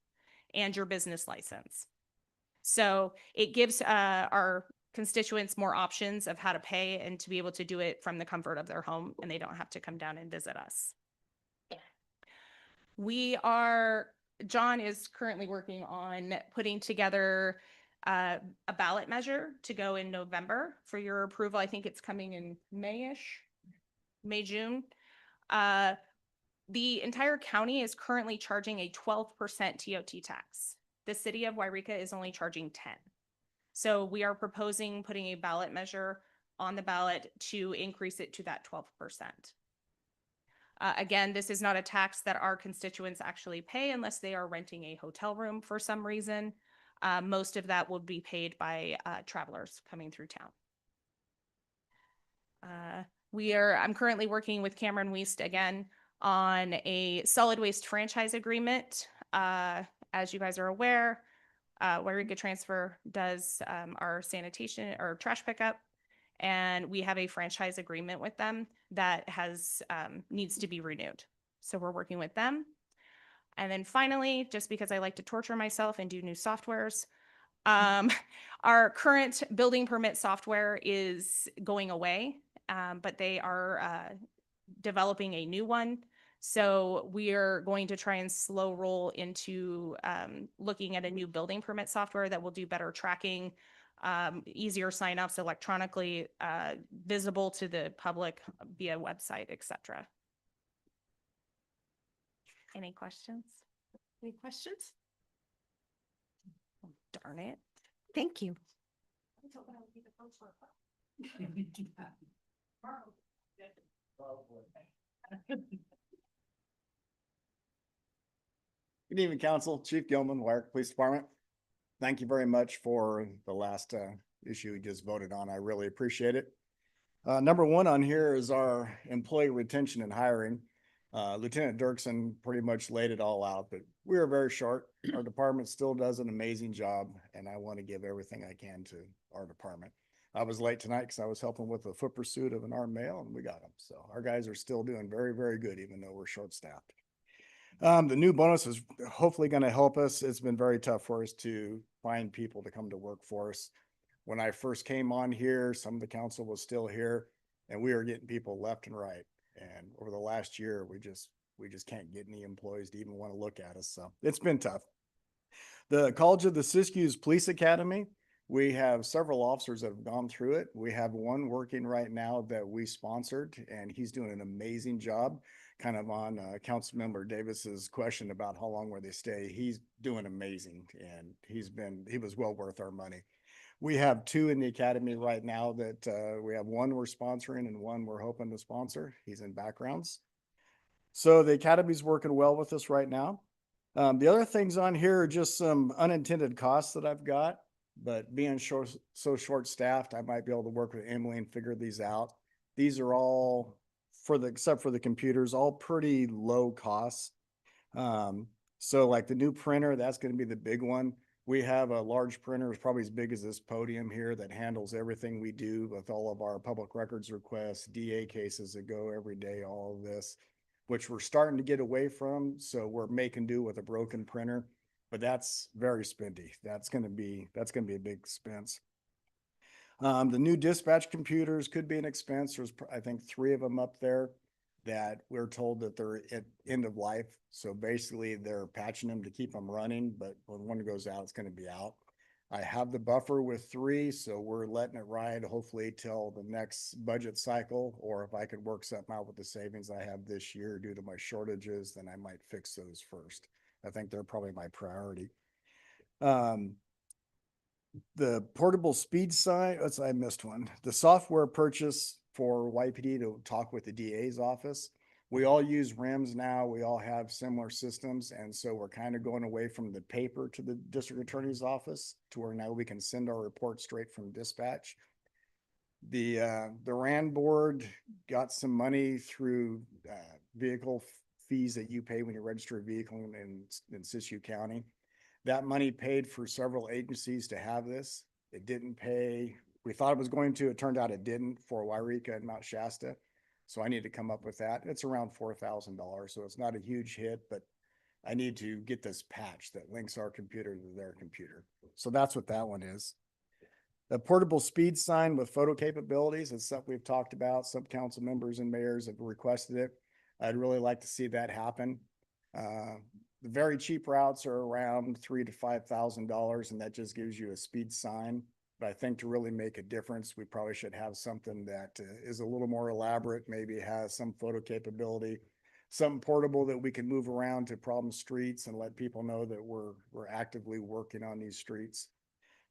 and your business license. So it gives our constituents more options of how to pay and to be able to do it from the comfort of their home, and they don't have to come down and visit us. John is currently working on putting together a ballot measure to go in November for your approval. I think it's coming in May, June. The entire county is currently charging a 12% TOT tax. The city of Wairika is only charging 10. So we are proposing putting a ballot measure on the ballot to increase it to that 12%. Again, this is not a tax that our constituents actually pay unless they are renting a hotel room for some reason. Most of that will be paid by travelers coming through town. I'm currently working with Cameron Wiest again on a solid waste franchise agreement. As you guys are aware, Wairika Transfer does our sanitation or trash pickup, and we have a franchise agreement with them that needs to be renewed. So we're working with them. And then finally, just because I like to torture myself and do new softwares, our current building permit software is going away, but they are developing a new one. So we are going to try and slow roll into looking at a new building permit software that will do better tracking, easier signups electronically, visible to the public via website, et cetera. Any questions? Any questions? Oh, darn it. Thank you. Good evening, Council. Chief Gilman, Wyrick Police Department. Thank you very much for the last issue we just voted on. I really appreciate it. Number one on here is our employee retention and hiring. Lieutenant Dirksen pretty much laid it all out, but we are very short. Our department still does an amazing job, and I want to give everything I can to our department. I was late tonight because I was helping with the foot pursuit of an armed male, and we got him. So our guys are still doing very, very good, even though we're short-staffed. The new bonus is hopefully going to help us. It's been very tough for us to find people to come to work for us. When I first came on here, some of the council was still here, and we were getting people left and right. And over the last year, we just can't get any employees to even want to look at us. So it's been tough. The College of the Siskiyous Police Academy, we have several officers that have gone through it. We have one working right now that we sponsored, and he's doing an amazing job. Kind of on Councilmember Davis's question about how long will they stay. He's doing amazing, and he was well worth our money. We have two in the academy right now that we have one we're sponsoring and one we're hoping to sponsor. He's in backgrounds. So the academy's working well with us right now. The other things on here are just some unintended costs that I've got, but being so short-staffed, I might be able to work with Emily and figure these out. These are all, except for the computers, all pretty low costs. So like the new printer, that's going to be the big one. We have a large printer, it's probably as big as this podium here, that handles everything we do with all of our public records requests, DA cases that go every day, all of this, which we're starting to get away from. So we're making do with a broken printer, but that's very spendy. That's going to be a big expense. The new dispatch computers could be an expense. There's, I think, 3 of them up there that we're told that they're at end of life. So basically they're patching them to keep them running, but when one goes out, it's going to be out. I have the buffer with 3, so we're letting it ride hopefully till the next budget cycle, or if I could work something out with the savings I have this year due to my shortages, then I might fix those first. I think they're probably my priority. The portable speed sign, I missed one. The software purchase for YPD to talk with the DA's office. We all use RIMS now. We all have similar systems. And so we're kind of going away from the paper to the district attorney's office to where now we can send our report straight from dispatch. The RAND board got some money through vehicle fees that you pay when you register a vehicle in Siskiyou County. That money paid for several agencies to have this. It didn't pay. We thought it was going to. It turned out it didn't for Wairika and Mount Shasta. So I need to come up with that. It's around $4,000. So it's not a huge hit, but I need to get this patch that links our computer to their computer. So that's what that one is. The portable speed sign with photo capabilities is something we've talked about. Some council members and mayors have requested it. I'd really like to see that happen. The very cheap routes are around $3,000 to $5,000, and that just gives you a speed sign. But I think to really make a difference, we probably should have something that is a little more elaborate, maybe has some photo capability, something portable that we can move around to problem streets and let people know that we're actively working on these streets.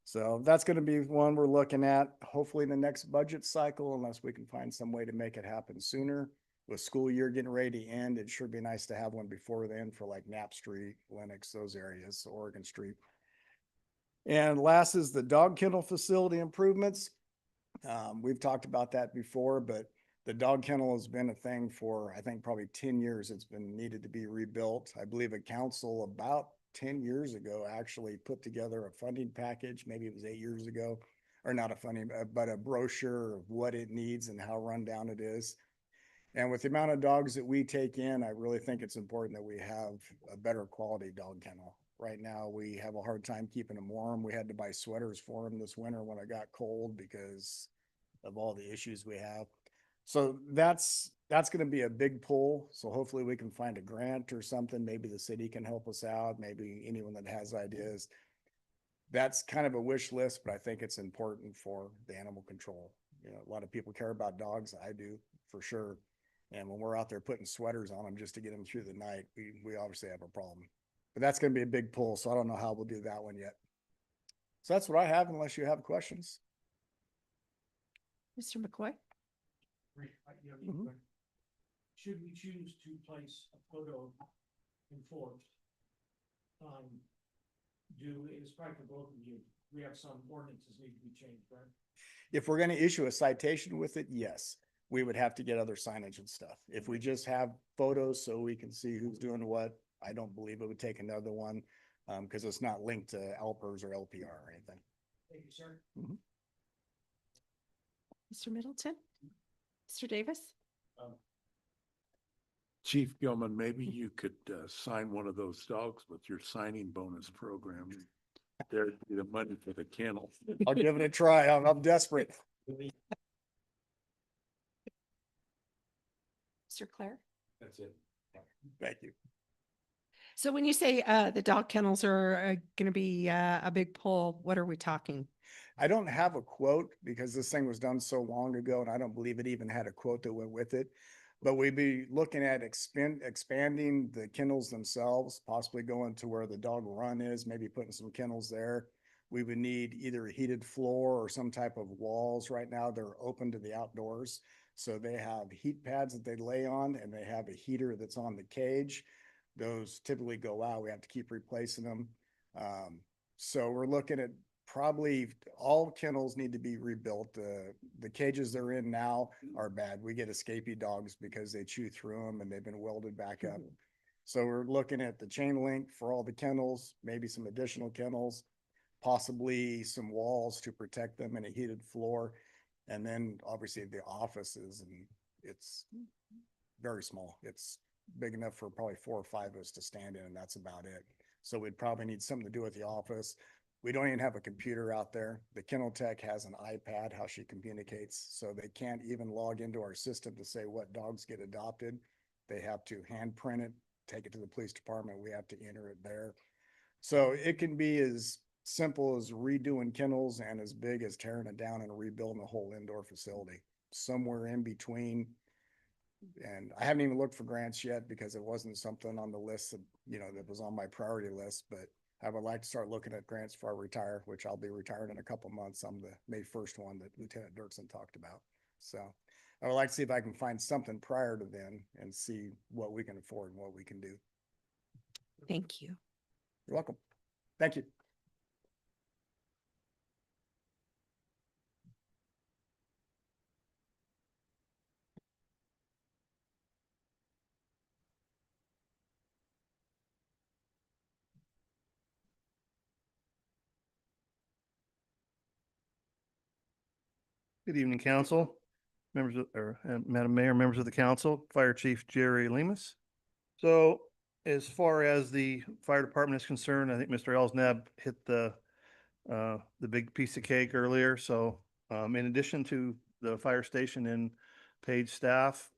So that's going to be one we're looking at, hopefully in the next budget cycle, unless we can find some way to make it happen sooner. With school year getting ready to end, it should be nice to have one before then for like Knapp Street, Lenox, those areas, Oregon Street. And last is the dog kennel facility improvements. We've talked about that before, but the dog kennel has been a thing for, I think, probably 10 years. It's been needed to be rebuilt. I believe a council about 10 years ago actually put together a funding package. Maybe it was 8 years ago, or not a funding, but a brochure of what it needs and how run down it is. And with the amount of dogs that we take in, I really think it's important that we have a better quality dog kennel. Right now, we have a hard time keeping them warm. We had to buy sweaters for them this winter when it got cold because of all the issues we have. So that's that's gonna be a big pull, so hopefully we can find a grant or something. Maybe the city can help us out, maybe anyone that has ideas. That's kind of a wish list, but I think it's important for the animal control. You know, a lot of people care about dogs. I do, for sure. And when we're out there putting sweaters on them just to get them through the night, we obviously have a problem. But that's gonna be a big pull, so I don't know how we'll do that one yet. So that's what I have, unless you have questions. Mr. McCoy? Mhm. Should we choose to place a photo enforced? It's probably for both of you, we have some ordinances need to be changed, right? If we're gonna issue a citation with it, yes, we would have to get other signage and stuff. If we just have photos so we can see who's doing what, I don't believe it would take another one, because it's not linked to LPERS or LPR or anything. Thank you, sir. Mr. Middleton? Mr. Davis? Chief Gilman, maybe you could sign one of those dogs with your signing bonus program. There'd be the money for the kennel. I'll give it a try. I'm desperate. Mr. Clerk? That's it. Thank you. So when you say the dog kennels are going to be a big pull, what are we talking? I don't have a quote because this thing was done so long ago and I don't believe it even had a quote that went with it. But we'd be looking at expanding the kennels themselves, possibly going to where the dog run is, maybe putting some kennels there. We would need either a heated floor or some type of walls. Right now, they're open to the outdoors. So they have heat pads that they lay on and they have a heater that's on the cage. Those typically go out. We have to keep replacing them. So we're looking at probably all kennels need to be rebuilt. The cages they're in now are bad. We get escapee dogs because they chew through them and they've been welded back up. So we're looking at the chain link for all the kennels, maybe some additional kennels, possibly some walls to protect them and a heated floor. And then obviously the offices, and it's very small. It's big enough for probably 4 or 5 of us to stand in, and that's about it. So we'd probably need something to do with the office. We don't even have a computer out there. The kennel tech has an iPad, how she communicates, so they can't even log into our system to say what dogs get adopted. They have to hand print it, take it to the police department. We have to enter it there. So it can be as simple as redoing kennels and as big as tearing it down and rebuilding the whole indoor facility, somewhere in between. And I haven't even looked for grants yet because it wasn't something on the list that, that was on my priority list, but I would like to start looking at grants before I retire, which I'll be retired in a couple months. I'm the May 1st one that Lieutenant Dirksen talked about. So I would like to see if I can find something prior to then and see what we can afford and what we can do. Thank you. You're welcome. Thank you. Good evening, council, members of, Madam Mayor, members of the council, Fire Chief Jerry Lemus. So as far as the fire department is concerned, I think Mr. Elsnab hit the big piece of cake earlier. So in addition to the fire station and paid staff,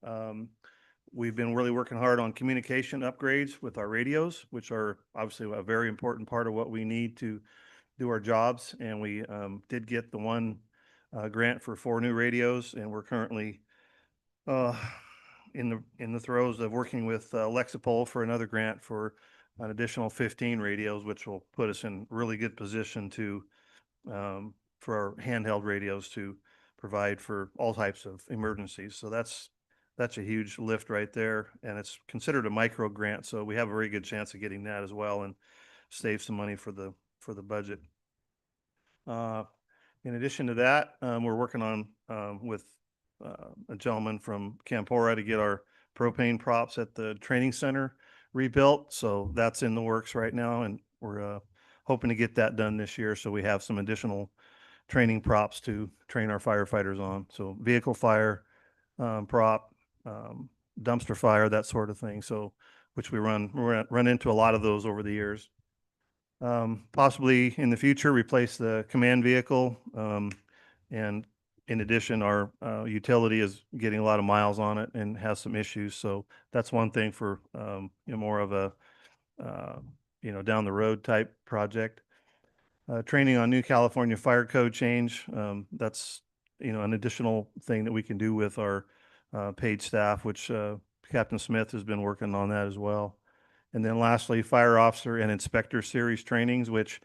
we've been really working hard on communication upgrades with our radios, which are obviously a very important part of what we need to do our jobs. And we did get the one grant for 4 new radios, and we're currently in the throes of working with Lexipol for another grant for an additional 15 radios, which will put us in really good position to for our handheld radios to provide for all types of emergencies. So that's a huge lift right there, and it's considered a micro grant, so we have a very good chance of getting that as well and save some money for the budget. In addition to that, we're working on with a gentleman from Campora to get our propane props at the training center rebuilt. So that's in the works right now, and we're hoping to get that done this year so we have some additional training props to train our firefighters on. So vehicle fire prop, dumpster fire, that sort of thing. So which we run into a lot of those over the years. Possibly in the future, replace the command vehicle and in addition, our utility is getting a lot of miles on it and has some issues. So that's one thing for more of a down the road type project. Training on new California fire code change. That's an additional thing that we can do with our paid staff, which Captain Smith has been working on that as well. And then lastly, fire officer and inspector series trainings, which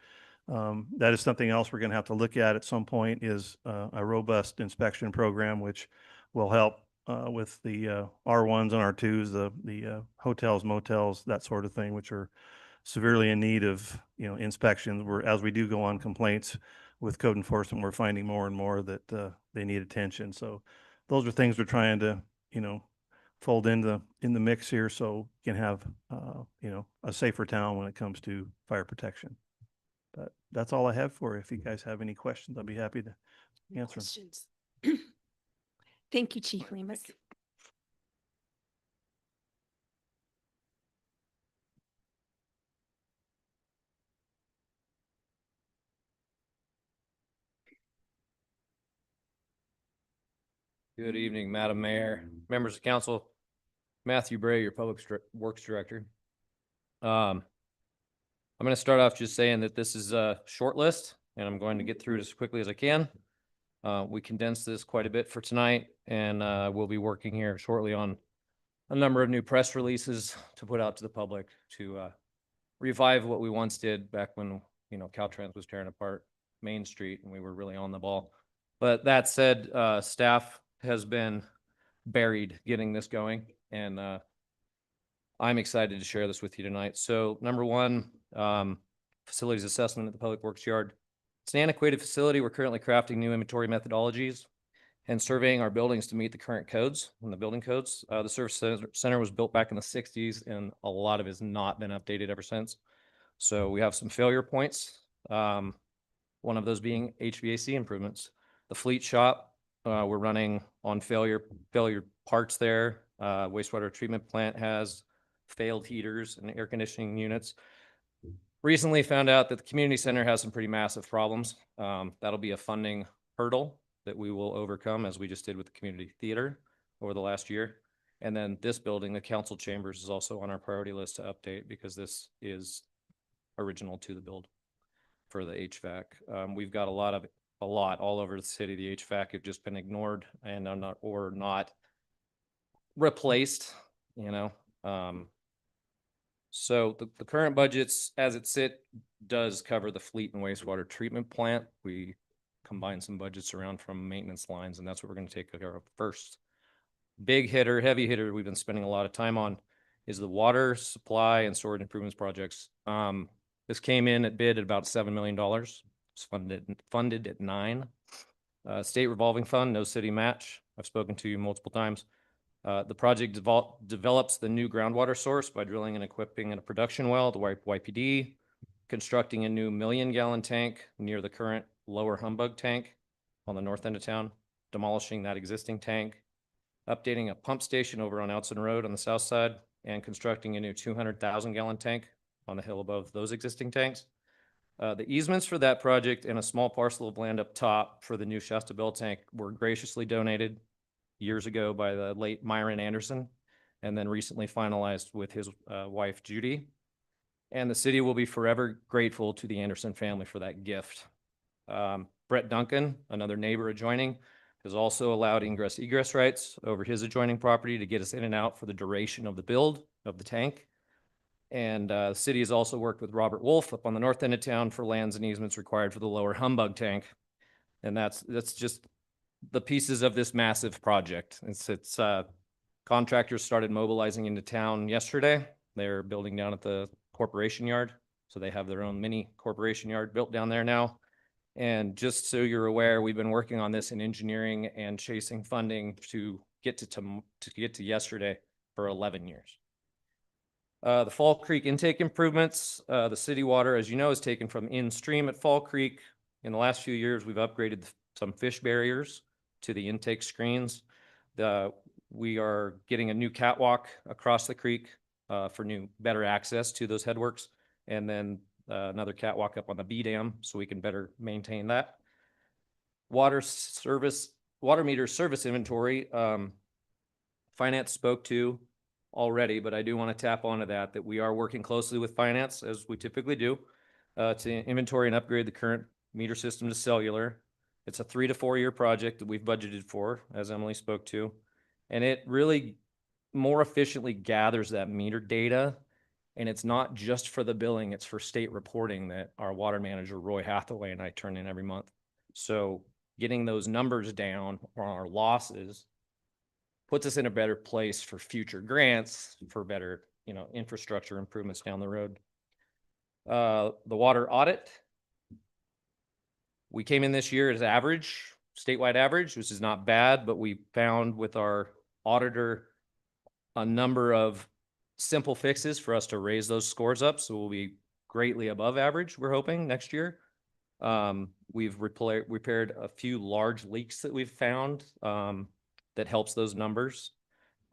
that is something else we're going to have to look at some point, is a robust inspection program, which will help with the R1s and R2s, the hotels, motels, that sort of thing, which are severely in need of inspections. As we do go on complaints with code enforcement, we're finding more and more that they need attention. So those are things we're trying to fold in the mix here, so we can have a safer town when it comes to fire protection. But that's all I have for you. If you guys have any questions, I'll be happy to answer them. Questions? Thank you, Chief Lemus. Good evening, Madam Mayor, members of council. Matthew Bray, your Public Works Director. I'm going to start off just saying that this is a short list, and I'm going to get through it as quickly as I can. We condensed this quite a bit for tonight, and we'll be working here shortly on a number of new press releases to put out to the public to revive what we once did back when Caltrans was tearing apart Main Street and we were really on the ball. But that said, staff has been buried getting this going, and I'm excited to share this with you tonight. So number one, facilities assessment at the Public Works Yard. It's an antiquated facility. We're currently crafting new inventory methodologies and surveying our buildings to meet the current codes and the building codes. The service center was built back in the 60s, and a lot of it has not been updated ever since. So we have some failure points. One of those being HVAC improvements. The fleet shop, we're running on failure parts there. Wastewater treatment plant has failed heaters and air conditioning units. Recently found out that the community center has some pretty massive problems. That'll be a funding hurdle that we will overcome, as we just did with the community theater over the last year. And then this building, the council chambers, is also on our priority list to update, because this is original to the build for the HVAC. We've got a lot all over the city. The HVAC have just been ignored and are not replaced, so the current budgets as it does cover the fleet and wastewater treatment plant. We combine some budgets around from maintenance lines, and that's what we're going to take care of first. Big hitter, heavy hitter we've been spending a lot of time on is the water supply and storage improvements projects. This came in at bid at about $7 million. It's funded at $9 million. State revolving fund, no city match. I've spoken to you multiple times. The project develops the new groundwater source by drilling and equipping a production well, the YPD, constructing a new 1 million gallon tank near the current lower Humbug tank on the north end of town, demolishing that existing tank, updating a pump station over on Outson Road on the south side, and constructing a new 200,000 gallon tank on the hill above those existing tanks. The easements for that project and a small parcel of land up top for the new Shasta Bell tank were graciously donated years ago by the late Myron Anderson, and then recently finalized with his wife, Judy. And the city will be forever grateful to the Anderson family for that gift. Brett Duncan, another neighbor adjoining, has also allowed ingress egress rights over his adjoining property to get us in and out for the duration of the build of the tank. And the city has also worked with Robert Wolf up on the north end of town for lands and easements required for the lower Humbug tank. And that's just the pieces of this massive project. It's contractors started mobilizing into town yesterday. They're building down at the corporation yard. So they have their own mini corporation yard built down there now. And just so you're aware, we've been working on this in engineering and chasing funding to get to yesterday for 11 years. The Fall Creek intake improvements, the city water, as you know, is taken from in stream at Fall Creek. In the last few years, we've upgraded some fish barriers to the intake screens. We are getting a new catwalk across the creek for better access to those headworks, and then another catwalk up on the B dam so we can better maintain that. Water service water meter service inventory, finance spoke to already, but I do want to tap onto that we are working closely with finance, as we typically do, to inventory and upgrade the current meter system to cellular. It's a 3 to 4 year project that we've budgeted for, as Emily spoke to, and it really more efficiently gathers that meter data. And it's not just for the billing, it's for state reporting that our water manager, Roy Hathaway, and I turn in every month. So getting those numbers down on our losses puts us in a better place for future grants, for better, infrastructure improvements down the road. The water audit, we came in this year as average, statewide average, which is not bad, but we found with our auditor a number of simple fixes for us to raise those scores up. So we'll be greatly above average, we're hoping, next year. We've repaired a few large leaks that we've found that helps those numbers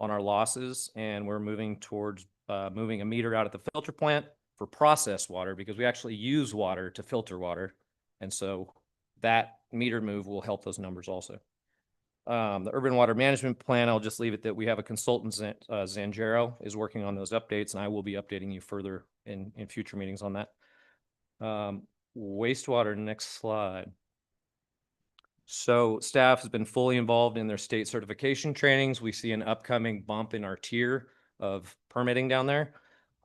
on our losses. And we're moving towards moving a meter out at the filter plant for processed water, because we actually use water to filter water. And so that meter move will help those numbers also. The urban water management plan, I'll just leave it that we have a consultant, Zanjero, is working on those updates, and I will be updating you further in future meetings on that. Wastewater, next slide. So staff has been fully involved in their state certification trainings. We see an upcoming bump in our tier of permitting down there.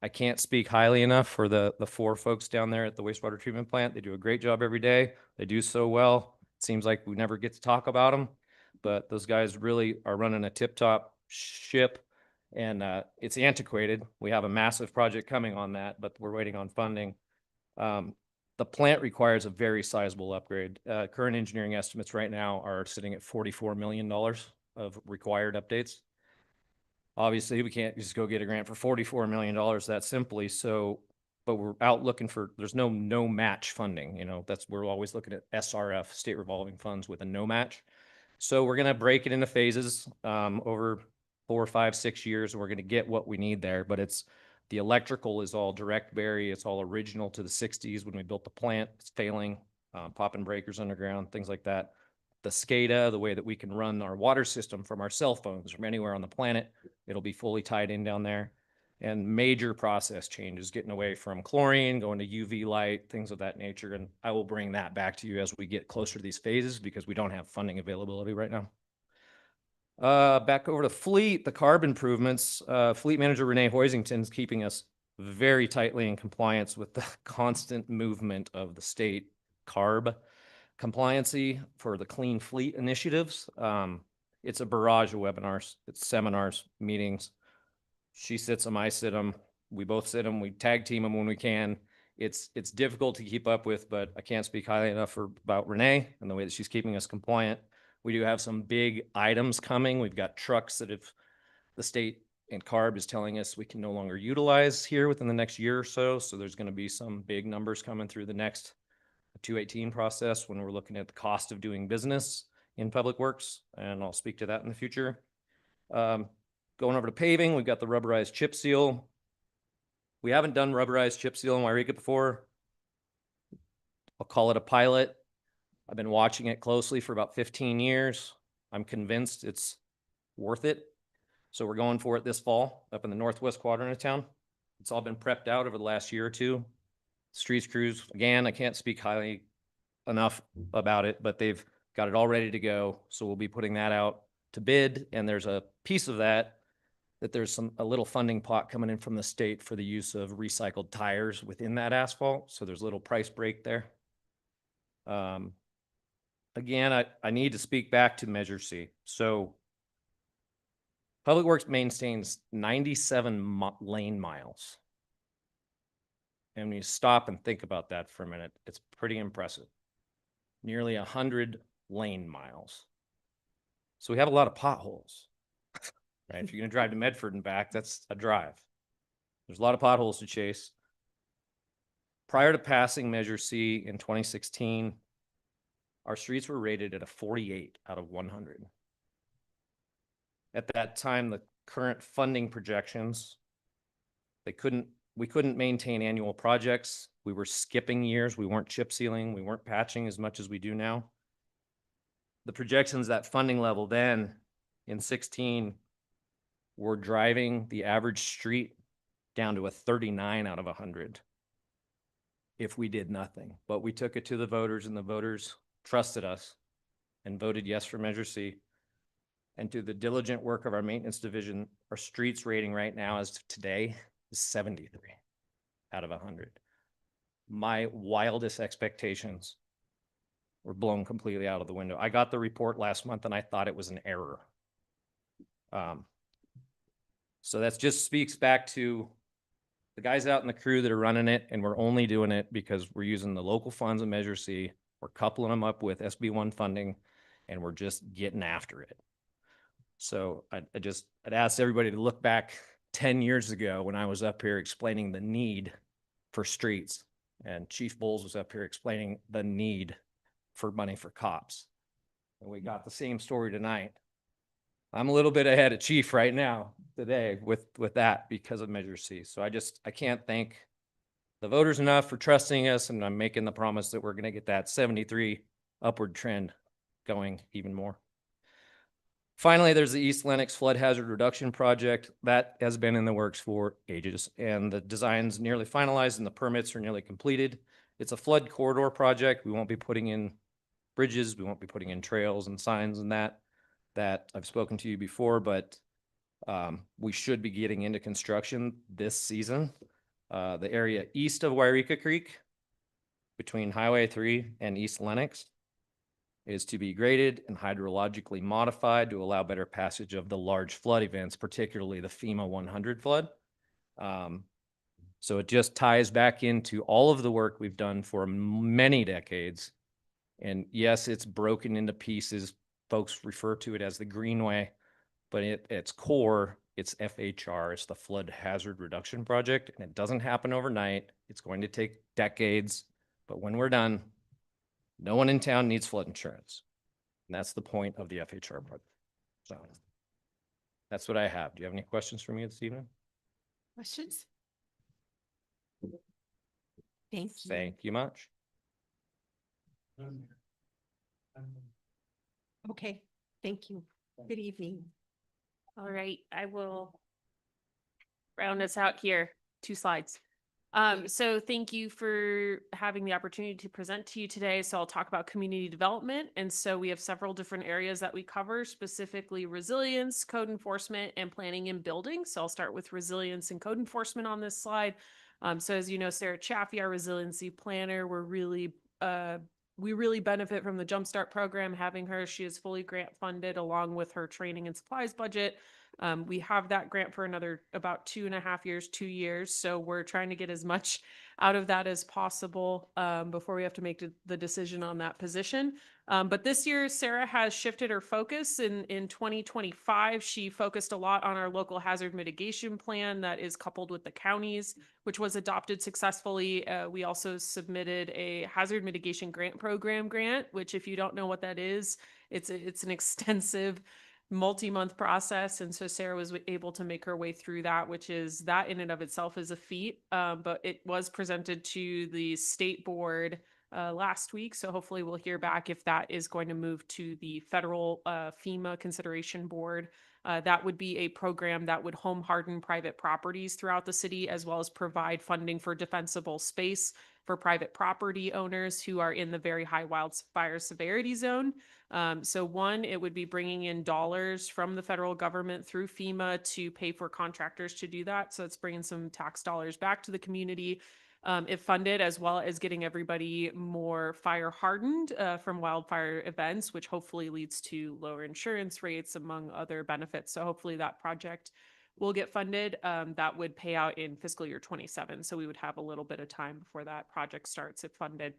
I can't speak highly enough for the 4 folks down there at the wastewater treatment plant. They do a great job every day. They do so well. It seems like we never get to talk about them, but those guys really are running a tip-top ship, and it's antiquated. We have a massive project coming on that, but we're waiting on funding. The plant requires a very sizable upgrade. Current engineering estimates right now are sitting at $44 million of required updates. Obviously, we can't just go get a grant for $44 million that simply. So, but we're out looking for, there's no match funding. We're always looking at SRF, state revolving funds, with a no match. So we're going to break it into phases over 4, 5, 6 years. And we're going to get what we need there. But the electrical is all direct bury. It's all original to the 60s when we built the plant. It's failing, popping breakers underground, things like that. The SCADA, the way that we can run our water system from our cell phones from anywhere on the planet, it'll be fully tied in down there. And major process changes, getting away from chlorine, going to UV light, things of that nature. And I will bring that back to you as we get closer to these phases, because we don't have funding availability right now. Back over to fleet, the CARB improvements. Fleet manager Renee Hoisington is keeping us very tightly in compliance with the constant movement of the state CARB compliancy for the clean fleet initiatives. It's a barrage of webinars, it's seminars, meetings. She sits them, I sit them, we both sit them, we tag team them when we can. It's difficult to keep up with, but I can't speak highly enough about Renee and the way that she's keeping us compliant. We do have some big items coming. We've got trucks that if the state and CARB is telling us we can no longer utilize here within the next year or so. So there's going to be some big numbers coming through the next 218 process when we're looking at the cost of doing business in public works. And I'll speak to that in the future. Going over to paving, we've got the rubberized chip seal. We haven't done rubberized chip seal in Wairika before. I'll call it a pilot. I've been watching it closely for about 15 years. I'm convinced it's worth it. So we're going for it this fall up in the northwest quadrant of town. It's all been prepped out over the last year or two. Streets crews, again, I can't speak highly enough about it, but they've got it all ready to go. So we'll be putting that out to bid. And there's a piece of that there's a little funding pot coming in from the state for the use of recycled tires within that asphalt. So there's a little price break there. Again, I need to speak back to Measure C. So Public Works maintains 97 lane miles. And when you stop and think about that for a minute, it's pretty impressive. Nearly 100 lane miles. So we have a lot of potholes. Right? If you're going to drive to Medford and back, that's a drive. There's a lot of potholes to chase. Prior to passing Measure C in 2016, our streets were rated at a 48 out of 100. At that time, the current funding projections, we couldn't maintain annual projects. We were skipping years. We weren't chip sealing. We weren't patching as much as we do now. the projections, that funding level then in 16 were driving the average street down to a 39 out of 100 if we did nothing. But we took it to the voters, and the voters trusted us and voted yes for Measure C. And through the diligent work of our maintenance division, our streets rating right now as of today is 73 out of 100. My wildest expectations were blown completely out of the window. I got the report last month and I thought it was an error. So that just speaks back to the guys out in the crew that are running it, and we're only doing it because we're using the local funds of Measure C. We're coupling them up with SB1 funding, and we're just getting after it. So I'd ask everybody to look back 10 years ago when I was up here explaining the need for streets, and Chief Bowles was up here explaining the need for money for cops. And we got the same story tonight. I'm a little bit ahead of Chief right now today with that because of Measure C. So I can't thank the voters enough for trusting us, and I'm making the promise that we're going to get that 73 upward trend going even more. Finally, there's the East Lenox Flood Hazard Reduction Project. That has been in the works for ages, and the design's nearly finalized and the permits are nearly completed. It's a flood corridor project. We won't be putting in bridges. We won't be putting in trails and signs and that I've spoken to you before, but we should be getting into construction this season. The area east of Wairika Creek, between Highway 3 and East Lenox, is to be graded and hydrologically modified to allow better passage of the large flood events, particularly the FEMA 100 flood. So it just ties back into all of the work we've done for many decades. And yes, it's broken into pieces. Folks refer to it as the Greenway, but at its core, it's FHR. It's the Flood Hazard Reduction Project, and it doesn't happen overnight. It's going to take decades, but when we're done, no one in town needs flood insurance. And that's the point of the FHR project. So that's what I have. Do you have any questions for me this evening? Questions? Thank you. Thank you much. Okay, thank you. Good evening. All right, I will round us out here. 2 slides. So thank you for having the opportunity to present to you today. So I'll talk about community development. And so we have several different areas that we cover, specifically resilience, code enforcement, and planning and building. So I'll start with resilience and code enforcement on this slide. So as you know, Sarah Chaffee, our resiliency planner, we really benefit from the Jumpstart program. Having her, she is fully grant funded along with her training and supplies budget. We have that grant for another about 2.5 years, 2 years. So we're trying to get as much out of that as possible before we have to make the decision on that position. But this year, Sarah has shifted her focus. In 2025, she focused a lot on our local hazard mitigation plan that is coupled with the counties, which was adopted successfully. We also submitted a hazard mitigation grant program grant, which if you don't know what that is, it's an extensive multi-month process. And so Sarah was able to make her way through that, which is that in and of itself is a feat. But it was presented to the state board last week. So hopefully we'll hear back if that is going to move to the federal FEMA consideration board. That would be a program that would home harden private properties throughout the city, as well as provide funding for defensible space for private property owners who are in the very high wildfire severity zone. So one, it would be bringing in dollars from the federal government through FEMA to pay for contractors to do that. So it's bringing some tax dollars back to the community. If funded, as well as getting everybody more fire hardened from wildfire events, which hopefully leads to lower insurance rates, among other benefits. So hopefully that project will get funded. That would pay out in fiscal year 27. So we would have a little bit of time before that project starts if funded.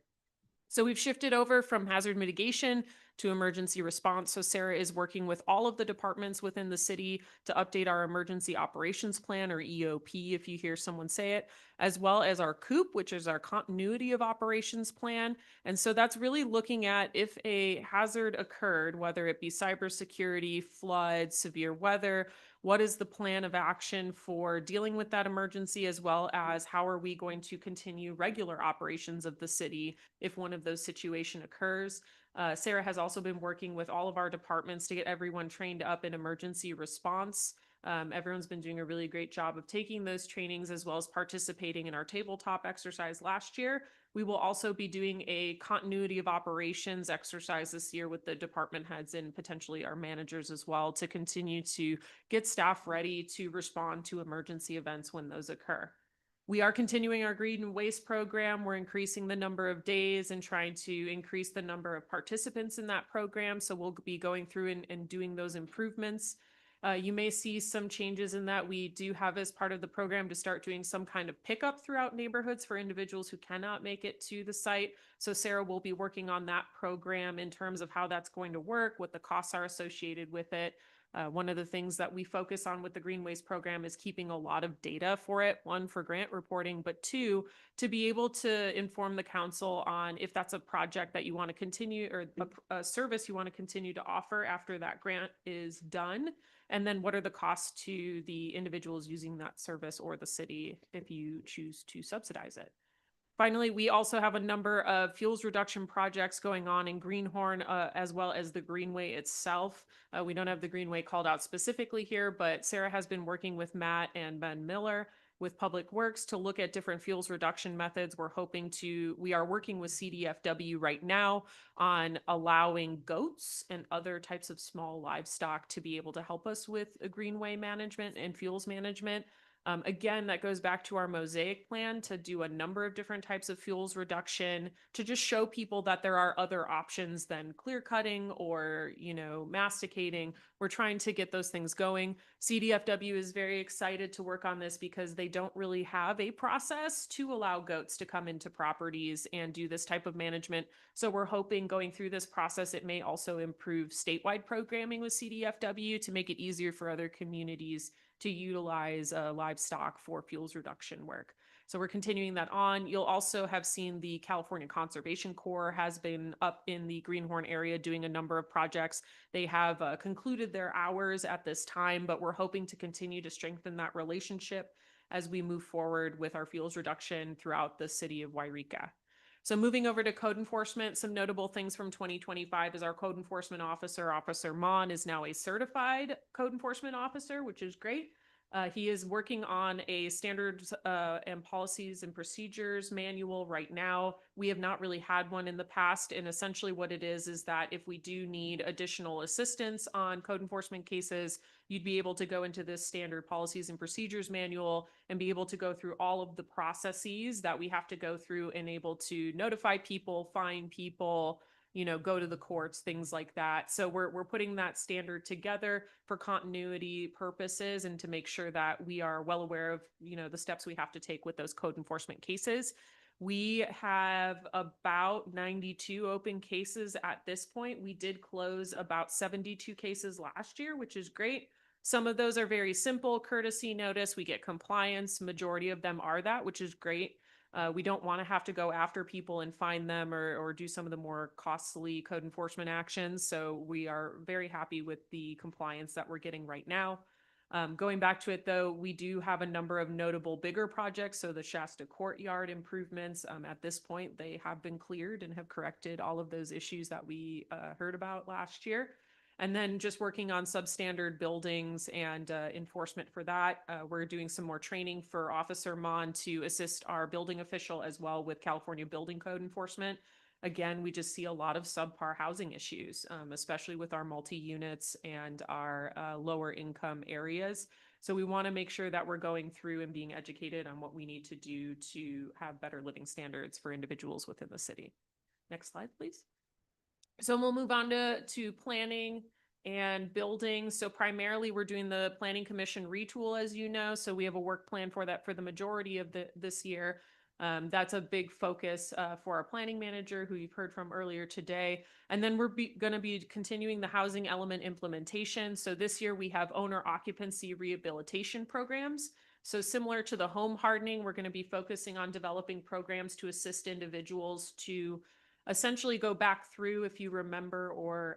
So we've shifted over from hazard mitigation to emergency response. So Sarah is working with all of the departments within the city to update our emergency operations plan, or EOP, if you hear someone say it, as well as our COOP, which is our continuity of operations plan. And so that's really looking at if a hazard occurred, whether it be cybersecurity, flood, severe weather, what is the plan of action for dealing with that emergency, as well as how are we going to continue regular operations of the city if one of those situations occurs. Sarah has also been working with all of our departments to get everyone trained up in emergency response. Everyone's been doing a really great job of taking those trainings as well as participating in our tabletop exercise last year. We will also be doing a continuity of operations exercise this year with the department heads and potentially our managers as well to continue to get staff ready to respond to emergency events when those occur. We are continuing our green waste program. We're increasing the number of days and trying to increase the number of participants in that program. So we'll be going through and doing those improvements. You may see some changes in that. We do have as part of the program to start doing some kind of pickup throughout neighborhoods for individuals who cannot make it to the site. So Sarah will be working on that program in terms of how that's going to work, what the costs are associated with it. One of the things that we focus on with the Green Waste program is keeping a lot of data for it, one, for grant reporting, but two, to be able to inform the council on if that's a project that you want to continue or a service you want to continue to offer after that grant is done. And then what are the costs to the individuals using that service or the city if you choose to subsidize it? Finally, we also have a number of fuels reduction projects going on in Greenhorn, as well as the Greenway itself. We don't have the Greenway called out specifically here, but Sarah has been working with Matt and Ben Miller with Public Works to look at different fuels reduction methods. We are working with CDFW right now on allowing goats and other types of small livestock to be able to help us with a Greenway management and fuels management. Again, that goes back to our mosaic plan to do a number of different types of fuels reduction to just show people that there are other options than clear cutting or, masticating. We're trying to get those things going. CDFW is very excited to work on this because they don't really have a process to allow goats to come into properties and do this type of management. So we're hoping going through this process, it may also improve statewide programming with CDFW to make it easier for other communities to utilize livestock for fuels reduction work. So we're continuing that on. You'll also have seen the California Conservation Corps has been up in the Greenhorn area doing a number of projects. They have concluded their hours at this time, but we're hoping to continue to strengthen that relationship as we move forward with our fuels reduction throughout the city of Wairika. So moving over to code enforcement, some notable things from 2025 is our code enforcement officer, Officer Mon, is now a certified code enforcement officer, which is great. He is working on a standards and policies and procedures manual right now. We have not really had one in the past. And essentially what it is that if we do need additional assistance on code enforcement cases, you'd be able to go into this standard policies and procedures manual and be able to go through all of the processes that we have to go through and able to notify people, fine people, go to the courts, things like that. So we're putting that standard together for continuity purposes and to make sure that we are well aware of, the steps we have to take with those code enforcement cases. We have about 92 open cases at this point. We did close about 72 cases last year, which is great. Some of those are very simple courtesy notice. We get compliance. Majority of them are that, which is great. We don't want to have to go after people and find them or do some of the more costly code enforcement actions. So we are very happy with the compliance that we're getting right now. Going back to it though, we do have a number of notable bigger projects. So the Shasta Courtyard improvements, at this point, they have been cleared and have corrected all of those issues that we heard about last year. And then just working on substandard buildings and enforcement for that. We're doing some more training for Officer Mon to assist our building official as well with California building code enforcement. Again, we just see a lot of subpar housing issues, especially with our multi-units and our lower income areas. So we want to make sure that we're going through and being educated on what we need to do to have better living standards for individuals within the city. Next slide, please. So we'll move on to planning and building. So primarily we're doing the Planning Commission retool, as you know. So we have a work plan for that for the majority of this year. That's a big focus for our planning manager, who you've heard from earlier today. And then we're going to be continuing the housing element implementation. So this year we have owner occupancy rehabilitation programs. So similar to the home hardening, we're going to be focusing on developing programs to assist individuals to essentially go back through, if you remember, or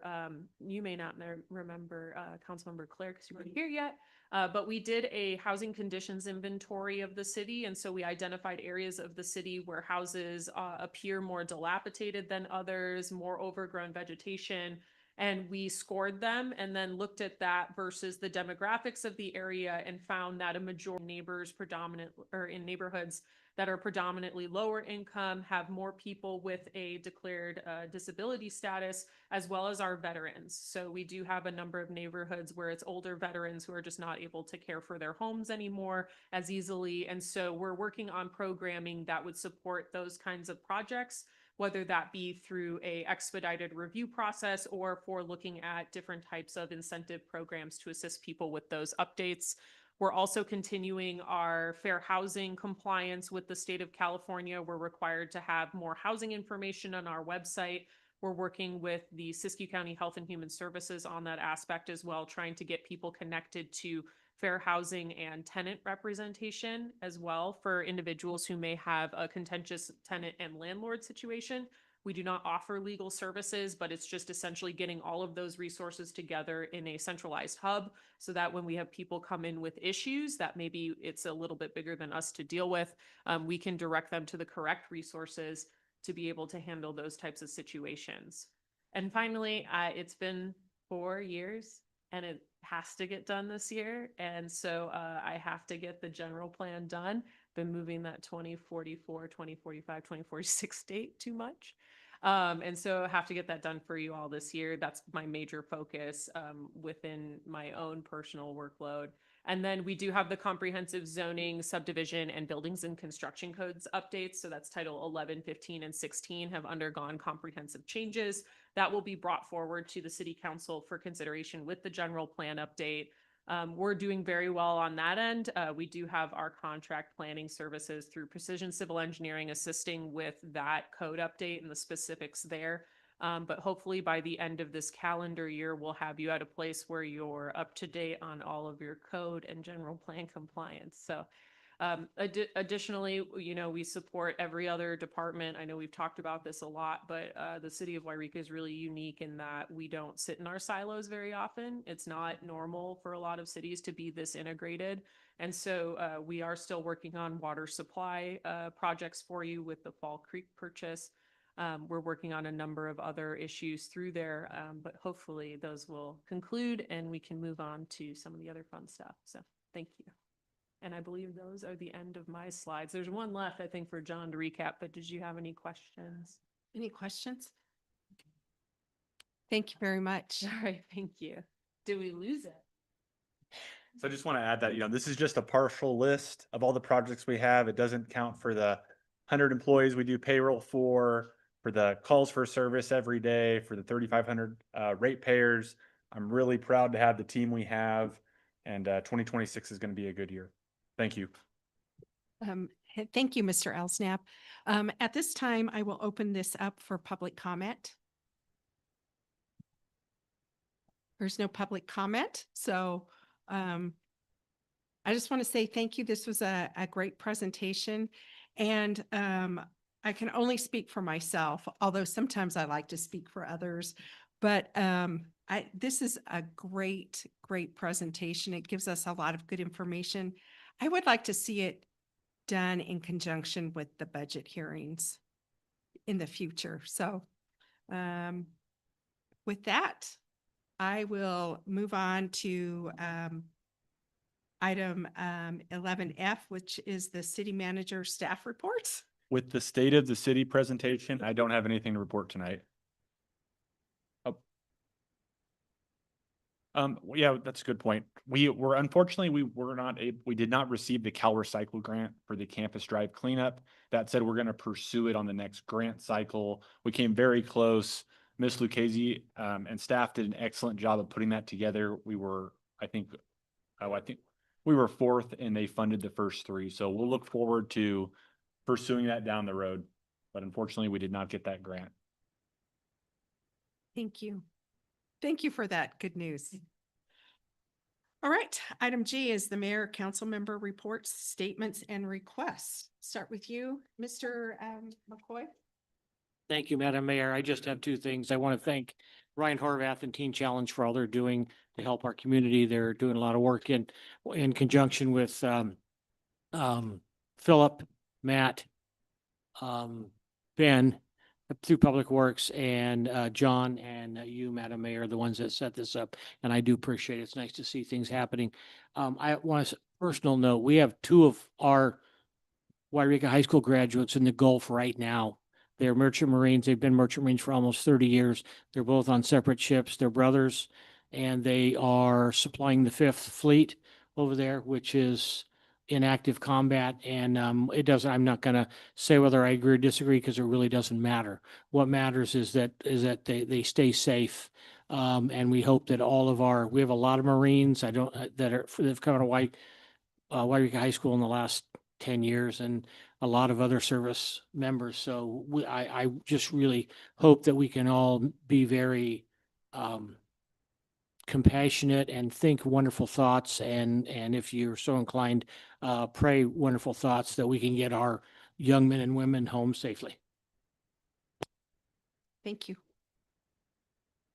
you may not remember, Councilmember Clerk, because you weren't here yet, But we did a housing conditions inventory of the city. And so we identified areas of the city where houses appear more dilapidated than others, more overgrown vegetation. And we scored them and then looked at that versus the demographics of the area and found that a majority of neighbors predominant or in neighborhoods that are predominantly lower income, have more people with a declared disability status, as well as our veterans. So we do have a number of neighborhoods where it's older veterans who are just not able to care for their homes anymore as easily. And so we're working on programming that would support those kinds of projects, whether that be through a expedited review process or for looking at different types of incentive programs to assist people with those updates. We're also continuing our fair housing compliance with the state of California. We're required to have more housing information on our website. We're working with the Siskiyou County Health and Human Services on that aspect as well, trying to get people connected to fair housing and tenant representation as well for individuals who may have a contentious tenant and landlord situation. We do not offer legal services, but it's just essentially getting all of those resources together in a centralized hub so that when we have people come in with issues that maybe it's a little bit bigger than us to deal with, we can direct them to the correct resources to be able to handle those types of situations. And finally, it's been 4 years and it has to get done this year. And so I have to get the general plan done. Been moving that 2044, 2045, 2046 date too much. And so I have to get that done for you all this year. That's my major focus within my own personal workload. And then we do have the comprehensive zoning, subdivision, and buildings and construction codes updates. So that's Title 11, 15, and 16 have undergone comprehensive changes. That will be brought forward to the City Council for consideration with the general plan update. We're doing very well on that end. We do have our contract planning services through Precision Civil Engineering assisting with that code update and the specifics there. But hopefully by the end of this calendar year, we'll have you at a place where you're up to date on all of your code and general plan compliance. So additionally, we support every other department. I know we've talked about this a lot, but the city of Wairika is really unique in that we don't sit in our silos very often. It's not normal for a lot of cities to be this integrated. And so we are still working on water supply projects for you with the Fall Creek purchase. We're working on a number of other issues through there, but hopefully those will conclude and we can move on to some of the other fun stuff. So thank you. And I believe those are the end of my slides. There's one left, I think, for John to recap, but did you have any questions? Any questions? Thank you very much. All right, thank you. Did we lose it? So I just want to add that, this is just a partial list of all the projects we have. It doesn't count for the 100 employees we do payroll for the calls for service every day, for the 3,500 ratepayers. I'm really proud to have the team we have, and 2026 is going to be a good year. Thank you. Thank you, Mr. Elsnap. At this time, I will open this up for public comment. There's no public comment, so I just want to say thank you. This was a great presentation, and I can only speak for myself, although sometimes I like to speak for others. But this is a great presentation. It gives us a lot of good information. I would like to see it done in conjunction with the budget hearings in the future. So with that, I will move on to item 11F, which is the city manager staff reports. With the state of the city presentation, I don't have anything to report tonight. Yeah, that's a good point. Unfortunately, we did not receive the Cal Recycle grant for the Campus Drive cleanup. That said, we're going to pursue it on the next grant cycle. We came very close. Ms. Lucchese and staff did an excellent job of putting that together. I think we were fourth and they funded the first three. So we'll look forward to pursuing that down the road. But unfortunately, we did not get that grant. Thank you. Thank you for that. Good news. All right. Item G is the mayor, council member reports, statements, and requests. Start with you, Mr. McCoy. Thank you, Madam Mayor. I just have two things. I want to thank Ryan Horvath and Teen Challenge for all they're doing to help our community. They're doing a lot of work in conjunction with, Philip, Matt, Ben, through Public Works, and John and you, Madam Mayor, are the ones that set this up. And I do appreciate it. It's nice to see things happening. I want to, personal note, we have two of our Wairika High School graduates in the Gulf right now. They're Merchant Marines. They've been Merchant Marines for almost 30 years. They're both on separate ships. They're brothers, and they are supplying the Fifth Fleet over there, which is in active combat. And it doesn't, I'm not going to say whether I agree or disagree because it really doesn't matter. What matters is that they stay safe. And we hope that we have a lot of Marines. They've come out of Wairika High School in the last 10 years, and a lot of other service members. So I just really hope that we can all be very compassionate and think wonderful thoughts. And if you're so inclined, pray wonderful thoughts that we can get our young men and women home safely. Thank you.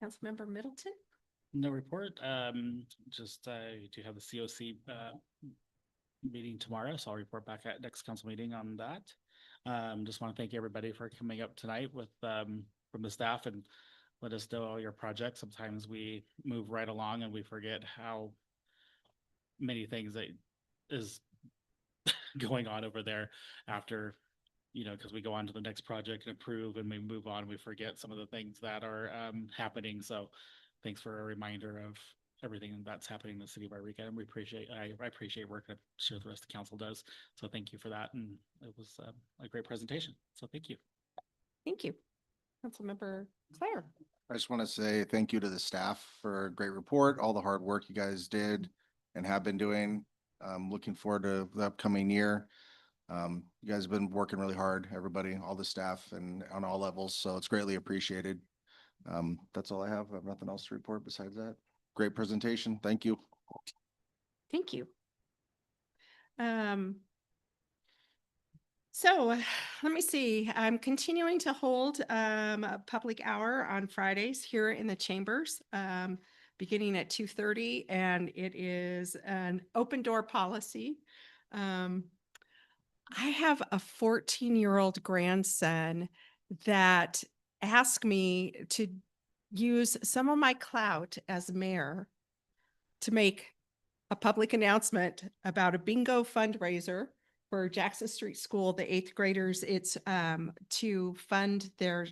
Councilmember Middleton? No report. Just do have the COC meeting tomorrow, so I'll report back at next council meeting on that. Just want to thank everybody for coming up tonight with from the staff and let us know all your projects. Sometimes we move right along and we forget how many things that is going on over there after, because we go on to the next project and approve and we move on, we forget some of the things that are happening. So thanks for a reminder of everything that's happening in the city of Wairika, and I appreciate work that I'm sure the rest of the council does. So thank you for that, and it was a great presentation. So thank you. Thank you. Councilmember Claire? I just want to say thank you to the staff for a great report, all the hard work you guys did and have been doing. Looking forward to the upcoming year. You guys have been working really hard, everybody, all the staff and on all levels, so it's greatly appreciated. That's all I have. I have nothing else to report besides that. Great presentation. Thank you. Thank you. So let me see. I'm continuing to hold a public hour on Fridays here in the chambers, beginning at 2:30, and it is an open door policy. I have a 14-year-old grandson that asked me to use some of my clout as mayor to make a public announcement about a bingo fundraiser for Jackson Street School, the eighth graders. It's to fund their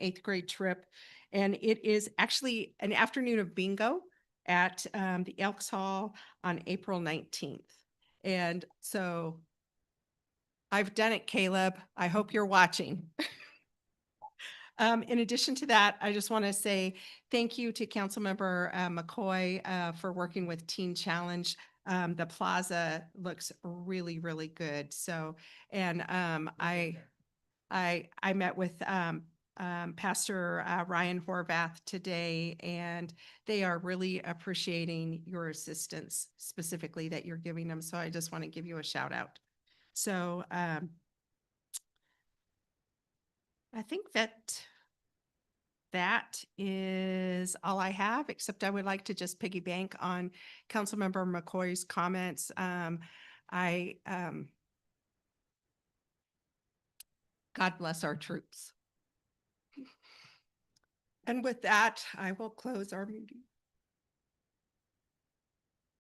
eighth grade trip. And it is actually an afternoon of bingo at the Elks Hall on April 19th. And so I've done it, Caleb. I hope you're watching. In addition to that, I just want to say thank you to Councilmember McCoy for working with Teen Challenge. The plaza looks really, really good. So, and I met with Pastor Ryan Horvath today, and they are really appreciating your assistance specifically that you're giving them. So I just want to give you a shout out. So I think that is all I have, except I would like to just piggy bank on Councilmember McCoy's comments. God bless our troops. And with that, I will close our meeting.